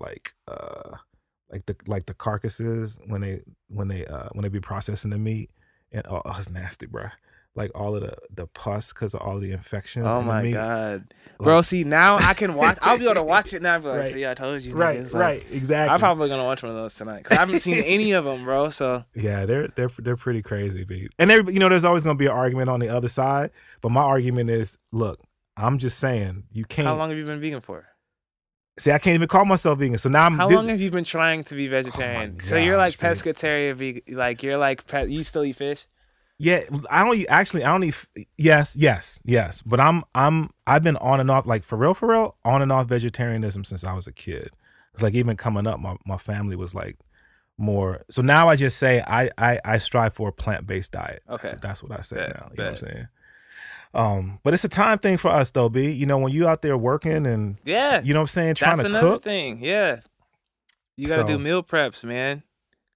the carcasses when they be processing the meat, and oh, it's nasty, bro. Like all of the pus because of all of the infections. Oh in my the meat. God, like, bro! See, now I can watch. I'll be able to watch it now. And be like, right. See, I told you. Right, like, right, exactly. I'm probably gonna watch one of those tonight because I haven't seen any of them, bro. So yeah, they're pretty crazy, B. And there's always gonna be an argument on the other side. But my argument is, look, I'm just saying you can't. How long have you been vegan for? See, I can't even call myself vegan. So now How long have you been trying to be vegetarian? Oh so you're like pescatarian, vegan. Like you're like you still eat fish? Yeah, I don't eat. Yes. But I've been on and off, like for real, on and off vegetarianism since I was a kid. It's like even coming up, my family was like more. So now I just say I strive for a plant-based diet. Okay, that's what I say now. You know what I'm saying? But it's a time thing for us though, B. When you out there working and yeah, you know what I'm saying, trying that's to another cook. thing. Yeah, you got to do meal preps, man.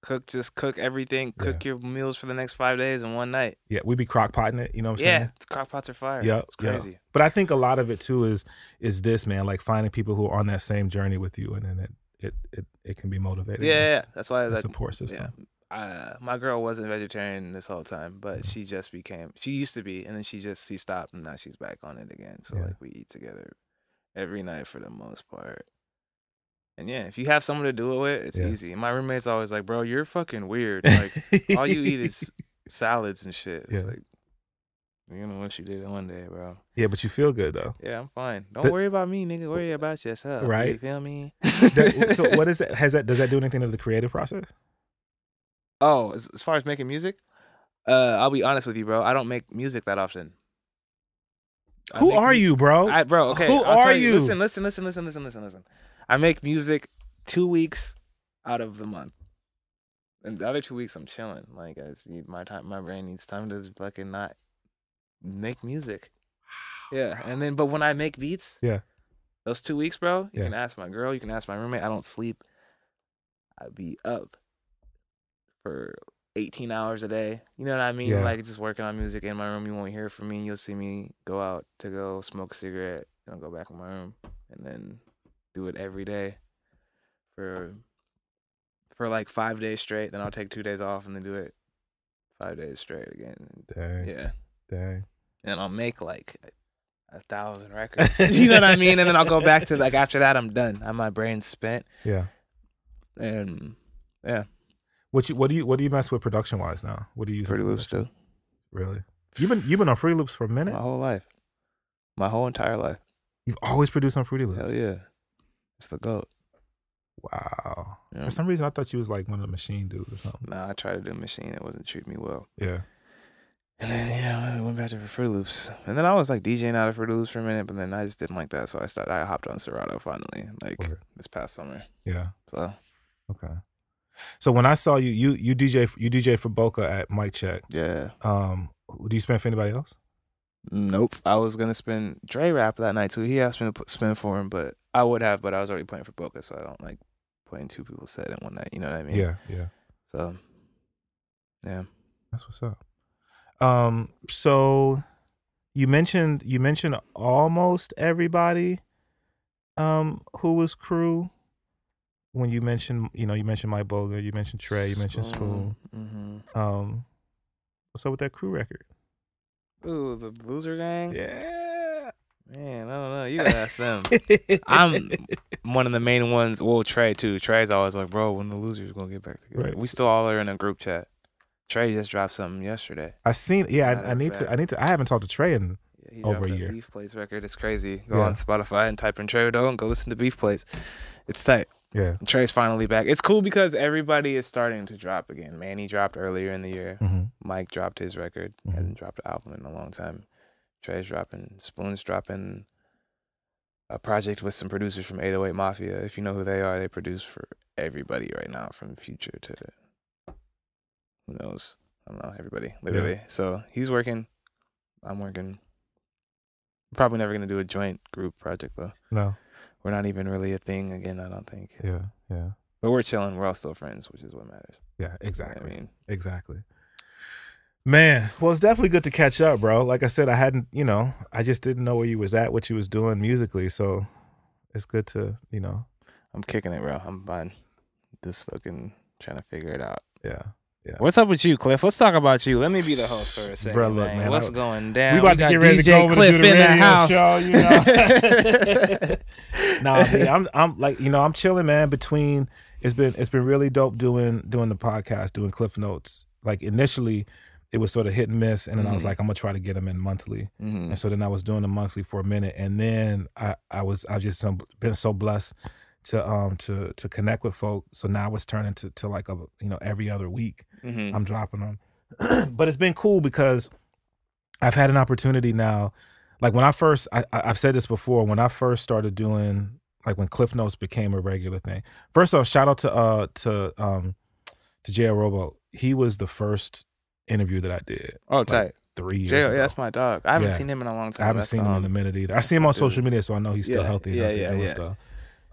Cook everything. Cook your meals for the next 5 days in one night. Yeah, we be crock potting it. You know what I'm saying? Yeah, crock pots are fire. Yeah, it's crazy. Yeah. But I think a lot of it too is this, man. Like finding people who are on that same journey with you, and then it can be motivating. Yeah. That's why the support system. Yeah. My girl wasn't vegetarian this whole time, but she just became. She used to be, and then she stopped, and now she's back on it again. So like we eat together every night for the most part. And yeah, if you have someone to do it with, it's easy. And my roommate's always like, bro, you're fucking weird. Like, all you eat is salads and shit. It's like, you're gonna wish you did it one day, bro. Yeah, but you feel good, though. Yeah, I'm fine. Don't worry about me, nigga. Worry about yourself. Right. You feel me? So what is that? Does that do anything to the creative process? Oh, as far as making music? I'll be honest with you, bro. I don't make music that often. Who are you, bro? Okay. Who are you? Listen. I make music 2 weeks out of the month. And the other 2 weeks I'm chilling. Like I just need my time. My brain needs time to fucking not make music. Yeah. And then but when I make beats, those 2 weeks, bro, you can ask my girl, you can ask my roommate. I don't sleep. I be up for 18 hours a day. You know what I mean? Yeah. Like just working on music in my room. You won't hear from me. You'll see me go out to go smoke a cigarette, go back in my room, and then do it every day for like 5 days straight. Then I'll take 2 days off and then do it 5 days straight again. Dang. Yeah. Dang. And I'll make like 1,000 records. You know what I mean? And then I'll go back to like after that I'm done. My brain's spent. Yeah. And yeah. What do you mess with production wise now? What do you use? Fruity Loops too. Really? You've been on Fruity Loops for a minute? My whole life. My whole entire life. You've always produced on Fruity Loops? Hell yeah. It's the GOAT. Wow. Yeah. For some reason I thought you was like one of the machine dudes or something. Nah, I tried to do machine. It wasn't treating me well. Yeah. And then I went back to Fruity Loops. And then I was like DJing out of Fruity Loops for a minute, but then I just didn't like that. So I hopped on Serato finally, like this past summer. Yeah. So okay. So when I saw you DJ for Boca at Mic Check. Yeah. Do you spin for anybody else? Nope. I was gonna spin Dre rap that night too. He asked me to spin for him, but I would have, but I was already playing for Boca, so I don't like playing two people's set in one night. You know what I mean? Yeah, yeah. So, yeah. That's what's up. So you mentioned almost everybody who was crew. when you mentioned, you mentioned Mike Boga, you mentioned Trey, you mentioned Spoon. Mm-hmm. What's up with that Crew record? Ooh, the Loser Gang. Yeah, man, I don't know. You gotta ask them. I'm one of the main ones. Well, Trey too. Trey's always like, bro, when the Losers gonna get back together? Right. We still all are in a group chat. Trey just dropped something yesterday. I seen. Yeah, I need to. I haven't talked to Trey in over a year. Beef Plates record. It's crazy. Go on Spotify and type in Trey Doe and go listen to Beef Plates. It's tight. Yeah. And Trey's finally back. It's cool because everybody is starting to drop again. Manny dropped earlier in the year. Mm-hmm. Mike dropped his record. Mm-hmm. Hasn't dropped an album in a long time. Trey's dropping. Spoon's dropping a project with some producers from 808 Mafia. If you know who they are, they produce for everybody right now, from Future to who knows. I don't know, everybody, literally. Yeah. So he's working. I'm working. We're probably never going to do a joint group project, though. No. We're not even really a thing again, I don't think. Yeah, yeah. But we're chilling. We're all still friends, which is what matters. Yeah, exactly. You know what I mean? Exactly. Man, well, it's definitely good to catch up, bro. Like I said, I hadn't, I just didn't know where you was at, what you was doing musically. So it's good to, I'm kicking it, bro. I'm fine. Just fucking trying to figure it out. Yeah. Yeah. What's up with you, Klyph? Let's talk about you. Let me be the host for a second. Bro, look, man. What's going down? We about to get ready to go over Klyph to do the radio show, Nah, man, I'm like, I'm chilling, man. Between it's been really dope doing the podcast, doing Klyph Notes. Like initially, it was sort of hit and miss, and then I was like, I'm gonna try to get them in monthly. And so then I was doing them monthly for a minute, and then I've just been so blessed to connect with folk. So now it's turning to like every other week I'm dropping them. But it's been cool because I've had an opportunity now. Like when I first, I've said this before, when I first started doing, like when Klyph Notes became a regular thing. First off, shout out to J.L. Robo. He was the first interview that I did. Oh, tight. Like 3 years J.L., ago. yeah, that's my dog. I haven't seen him in a long time. I haven't seen him in a minute either. I see him on social media, so I know he's still healthy and doing stuff.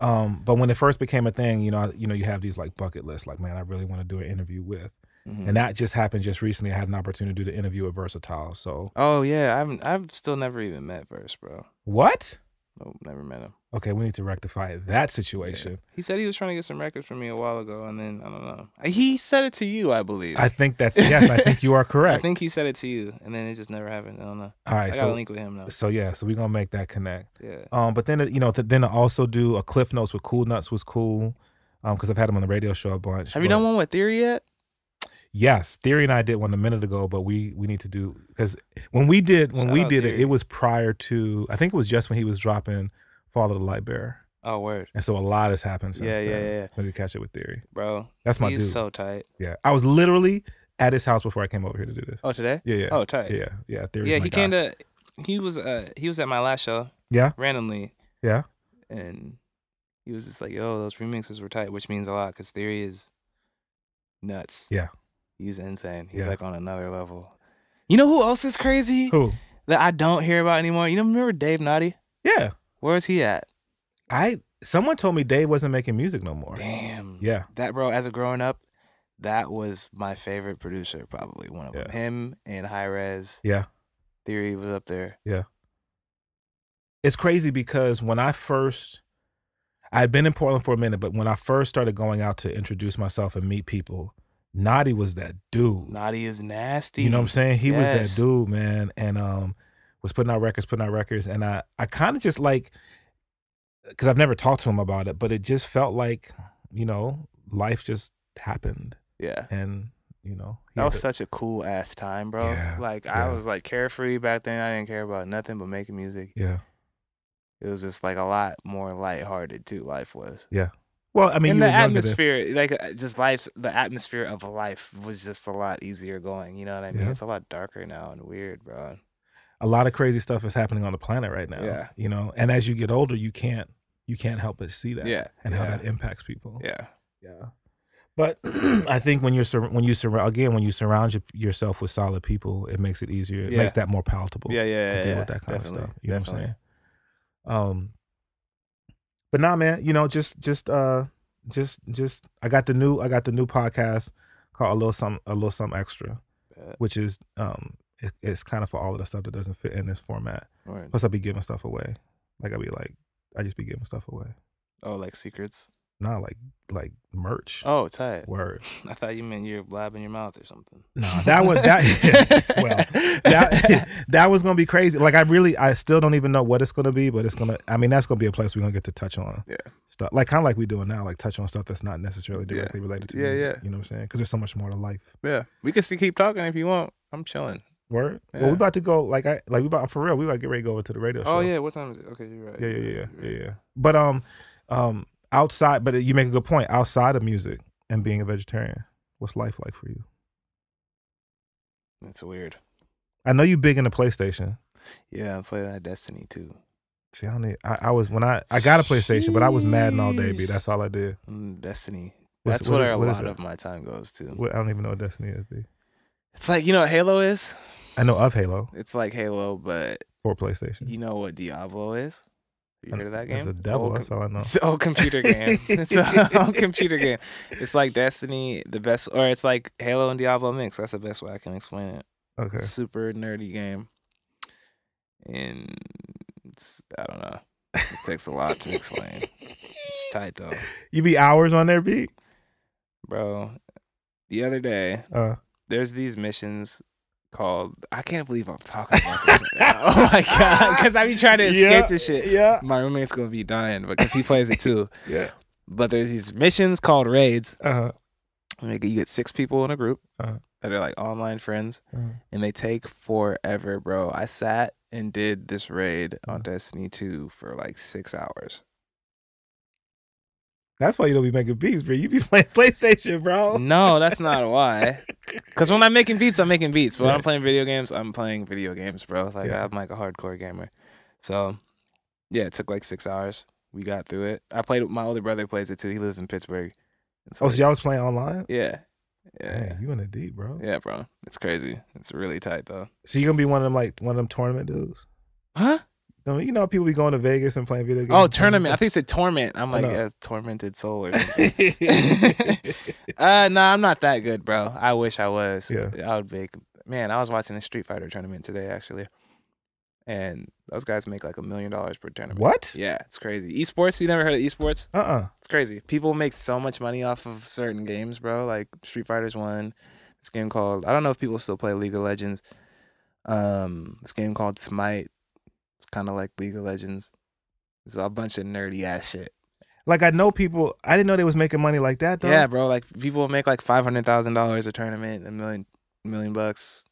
But when it first became a thing, you have these like bucket lists, like, man, I really want to do an interview with. And that just happened just recently. I had an opportunity to do the interview with Versatile. So oh yeah, I've still never even met Verse, bro. What? Nope, never met him. Okay, we need to rectify that situation. Yeah. He said he was trying to get some records from me a while ago, and then I don't know. He said it to you, I believe. I think yes, I think you are correct. I think he said it to you, and then it just never happened. I don't know. All right, I got a link with him though. So yeah, so we're gonna make that connect. Yeah. But then then to also do a Klyph Notes with Cool Nuts was cool. Because I've had him on the radio show a bunch. Have you done one with Theory yet? Yes, Theory and I did one a minute ago, but we need to do, because when we did it was prior to, I think it was just when he was dropping Fall of the Light Bearer. Oh, word. And so a lot has happened since then. Yeah. So we need to catch up with Theory. Bro, that's my dude. He's so tight. Yeah, I was literally at his house before I came over here to do this. Oh, today? Yeah. Oh, tight. Yeah. Theory's yeah, my he guy. came to. He was at my last show. Yeah. Randomly. Yeah. And he was just like, "Yo, those remixes were tight," which means a lot because Theory is nuts. Yeah. He's insane. He's like on another level. You know who else is crazy? Who? That I don't hear about anymore. Remember Dave Naughty? Yeah. Where's he at? Someone told me Dave wasn't making music no more. Damn. Yeah. That, bro, as a growing up, that was my favorite producer, probably one of them. Him and High Res. Yeah. Theory was up there. Yeah. It's crazy because when I'd been in Portland for a minute, but when I first started going out to introduce myself and meet people, Naughty was that dude. Naughty is nasty. You know what I'm saying? He was that dude, man, and was putting out records, and I kind of just like, because I've never talked to him about it, but it just felt like, life just happened. Yeah. And, that was such a cool ass time, bro. Yeah, I was like carefree back then. I didn't care about nothing but making music. Yeah. It was just like a lot more lighthearted too, life was. Yeah. Well, I mean, and the atmosphere, the atmosphere of life was just a lot easier going. You know what I mean? Yeah. It's a lot darker now and weird, bro. A lot of crazy stuff is happening on the planet right now. Yeah. And as you get older, you can't help but see that. Yeah. And how that impacts people. Yeah. Yeah. But I think when you surround yourself with solid people, it makes it easier. It makes that more palatable. To deal with that kind of stuff. You know what I'm saying? But nah, man, just I got the new podcast called A Little Something Extra, which is it's kind of for all of the stuff that doesn't fit in this format. Right. Plus I be giving stuff away. I just be giving stuff away. Oh, like secrets? Nah, like merch. Oh, tight. Word. I thought you meant you're blabbing your mouth or something. No, that was that was gonna be crazy. Like I still don't even know what it's gonna be, but it's gonna. I mean, that's gonna be a place we're gonna get to touch on. Yeah. Stuff like kind of like we doing now, like touch on stuff that's not necessarily directly related to music. Yeah. You know what I'm saying? Because there's so much more to life. Yeah, we can still keep talking if you want. I'm chilling. Word. Yeah. Well, we about to go. We about for real. We about to get ready to go over to the radio show. Oh yeah, what time is it? Okay, you're right. Yeah. But outside, but you make a good point. Outside of music and being a vegetarian, what's life like for you? It's weird. I know you big into PlayStation. Yeah, I play that Destiny too. See, I was when I got a PlayStation, but I was Madden all day, B. That's all I did. Destiny. What That's where a lot of my time goes to. I don't even know what Destiny is, B. It's like, you know what Halo is? I know of Halo. It's like Halo, but for PlayStation. You know what Diablo is? You heard of that game? It's a devil, that's all I know. It's an old computer game. It's an old computer game. It's like Destiny, it's like Halo and Diablo mix. That's the best way I can explain it. Okay. It's a super nerdy game. And I don't know. It takes a lot to explain. It's tight though. You be hours on there, B? Bro, the other day, there's these missions called, I can't believe I'm talking about this right now. Oh my God. Because I be trying to escape this shit. Yeah. My roommate's going to be dying because he plays it too. Yeah. But there's these missions called raids. You get 6 people in a group that are like online friends. And they take forever, bro. I sat and did this raid on Destiny 2 for like 6 hours. That's why you don't be making beats, bro. You be playing PlayStation, bro. No, that's not why. Because when I'm making beats, I'm making beats. But when I'm playing video games, I'm playing video games, bro. Like I'm like a hardcore gamer. So yeah, it took like 6 hours. We got through it. I played with my older brother plays it too. He lives in Pittsburgh. So y'all was playing online? Yeah. Dang, you in the deep, bro. Yeah, bro. It's crazy. It's really tight though. So you gonna be one of them tournament dudes? Huh? No, you know people be going to Vegas and playing video games. Oh, tournament. I think it said torment. I'm like, yeah, tormented soul or something. No, I'm not that good, bro. I wish I was. Yeah. I would make, man, I was watching a Street Fighter tournament today, actually. And those guys make like $1 million per tournament. What? Yeah, it's crazy. Esports, you never heard of esports? It's crazy. People make so much money off of certain games, bro. Like Street Fighter's one. This game called, I don't know if people still play League of Legends. This game called Smite. It's kind of like League of Legends. It's a bunch of nerdy ass shit. Like I know people, I didn't know they was making money like that though. Yeah, bro. Like people make like $500,000 a tournament, $1 million bucks,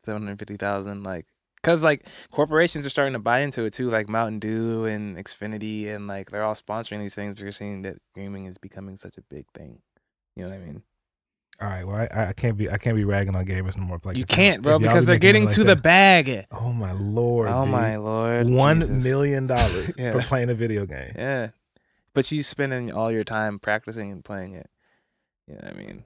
750,000. Like, cause like corporations are starting to buy into it too, like Mountain Dew and Xfinity, and like they're all sponsoring these things. We're seeing that gaming is becoming such a big thing. You know what I mean? All right, well, I can't be ragging on gamers no more. Like you can't, bro, because they're getting to the bag. Oh my lord! Oh my lord! $1 million for playing a video game. Yeah, but you spending all your time practicing and playing it. You know what I mean?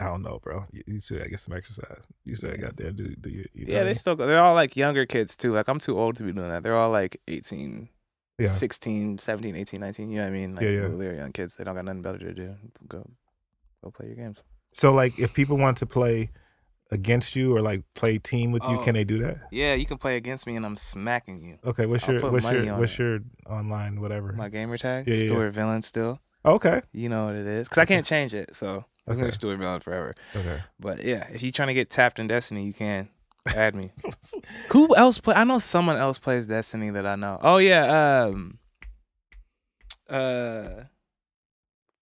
I don't know, bro. You still gotta get some exercise. You still got there. Do you? Yeah, they're all like younger kids too. Like I'm too old to be doing that. They're all like 18. Yeah. 16, 17, 18, 19. You know what I mean? Like they're young kids. They don't got nothing better to do. Go play your games. So like if people want to play against you or like play team with you, can they do that? Yeah, you can play against me and I'm smacking you. Okay, what's your online whatever? My gamer tag? Stuart Villain still. Okay. You know what it is. Because I can't change it, so it's gonna be Stuart Villain forever. Okay. But yeah, if you're trying to get tapped in Destiny, you can add me. Who else I know someone else plays Destiny that I know. Oh yeah,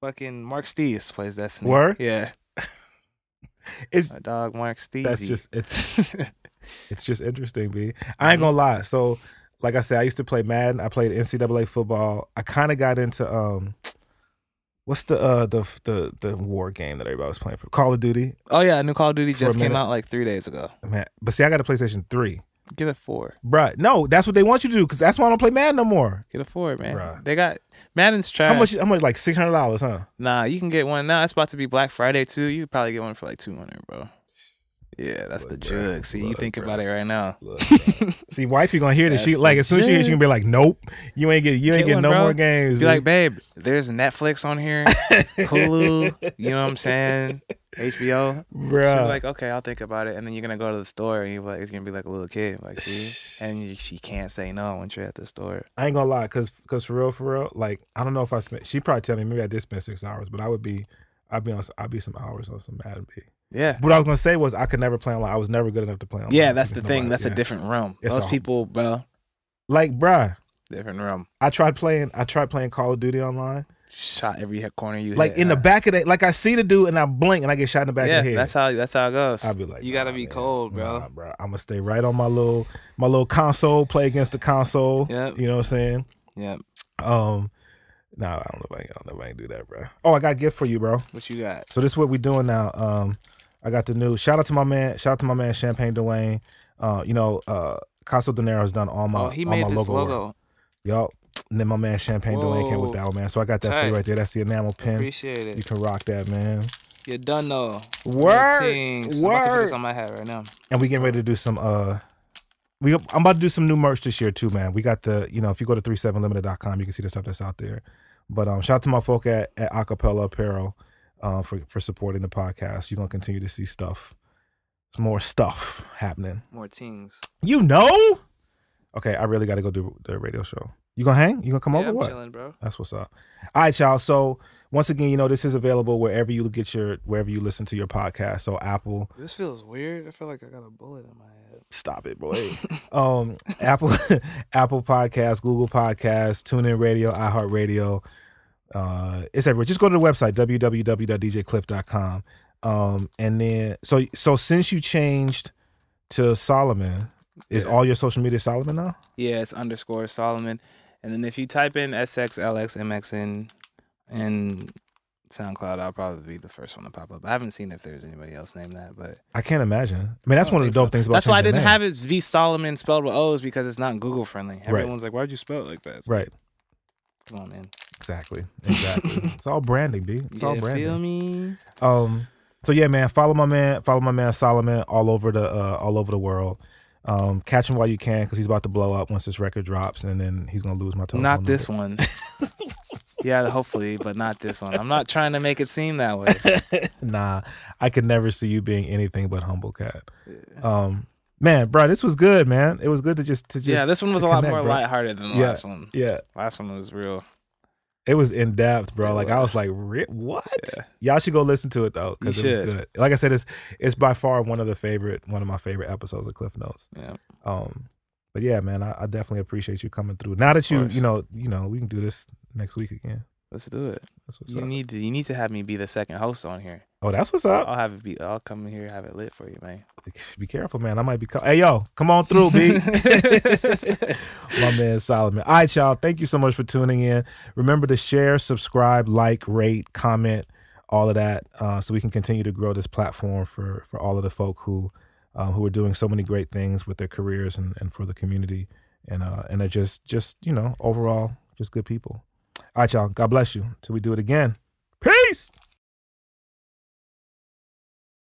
fucking Mark Stees plays Destiny. Word? Yeah. It's my dog Mark Stees. That's just it's just interesting, B. I ain't gonna lie. So like I said, I used to play Madden. I played NCAA football. I kind of got into what's the war game that everybody was playing for? Call of Duty. Oh yeah, a new Call of Duty just came out like 3 days ago. Man, but see, I got a PlayStation 3. Get a 4. Bruh, no, that's what they want you to do, because that's why I don't play Madden no more. Get a 4, man. Bruh. They got Madden's trash. How much like $600, huh? Nah, you can get one now. It's about to be Black Friday too. You could probably get one for like 200, bro. Yeah, that's the jug. See, you think about it right now. See, wife, you gonna hear this. She like as soon as she hears, she gonna be like, "Nope, you ain't get no more games." Be like, babe, there's Netflix on here, Hulu. You know what I'm saying? HBO. Bruh. She's like, okay, I'll think about it. And then you're gonna go to the store and you're like, it's gonna be like a little kid, like, see, and she can't say no when you're at the store. I ain't gonna lie, cause for real, like I don't know if I spent. She probably tell me maybe I did spend 6 hours, but I'd be some hours on some Madden B. Yeah. What I was gonna say was I could never play online. I was never good enough to play online. Yeah, that's the thing. That's a different realm. It's Those people, bro. Like, bruh, different realm. I tried playing Call of Duty online. Shot every corner you like hit. In the back of the, like I see the dude and I blink and I get shot in the back of the head. that's how it goes. I'll be like, you gotta be cold, bro. Nah, bro. I'm gonna stay right on my little console, play against the console. Yep. You know what I'm saying? Yep. Nah, I don't know if I can do that, bro. Oh, I got a gift for you, bro. What you got? So this is what we doing now. I got the new shout out to my man Champagne Dwayne. Caso De Niro's done all my he made this logo. Yup. And then my man Champagne Dwayne came with that one, man. So I got that for you right there. That's the enamel pin. Appreciate it. You can rock that, man. You're done though. Word. I'm about to put this on my head right now. And we getting ready to do some I'm about to do some new merch this year too, man. We got the, if you go to 37limited.com, you can see the stuff that's out there. But shout out to my folk at Acapella Apparel for supporting the podcast. You're gonna continue to see stuff. Some more stuff happening. More things. Okay, I really got to go do the radio show. You gonna hang? You gonna come over? I'm what? chilling, bro. That's what's up. All right, y'all. So once again, this is available wherever you listen to your podcast. So Apple. This feels weird. I feel like I got a bullet in my head. Stop it, boy. Apple Podcasts, Google Podcasts, TuneIn Radio, iHeartRadio. It's everywhere. Just go to the website www.djklyph.com. And then so since you changed to Solomon. Is all your social media Solomon now? Yeah, it's _ Solomon. And then if you type in Sxlxmxn and SoundCloud, I'll probably be the first one to pop up. I haven't seen if there's anybody else named that, but I can't imagine. I mean, that's one of the dope things about That's why I didn't name. have it be Solomon spelled with O's because it's not Google friendly. Everyone's like, why'd you spell it like that? Right. Come on, man. Exactly. It's all branding, B. It's all branding. Feel me? So yeah, man, follow my man Solomon all over the world. Catch him while you can because he's about to blow up once this record drops, and then he's gonna lose my telephone. Not this one. Yeah, hopefully, but not this one. I'm not trying to make it seem that way. Nah, I could never see you being anything but humble cat. Yeah. Man, bro, this was good, man. It was good to just yeah. This one was a lot more lighthearted than the last one. Yeah, last one was real. It was in depth, bro. I was like, what? Yeah. Y'all should go listen to it though, because it was good. Like I said, it's by far one of my favorite episodes of Klyph Notes. Yeah. But yeah, man, I definitely appreciate you coming through. Now that we can do this next week again. Let's do it. That's what's up. You need to have me be the second host on here. Oh, that's what's up. I'll come in here and have it lit for you, man. Be careful, man. I might be. Hey, yo, come on through, B. My man Solomon. All right, y'all. Thank you so much for tuning in. Remember to share, subscribe, like, rate, comment, all of that, so we can continue to grow this platform for all of the folk who are doing so many great things with their careers and for the community, and are just overall just good people. All right, y'all. God bless you. Till we do it again. Peace.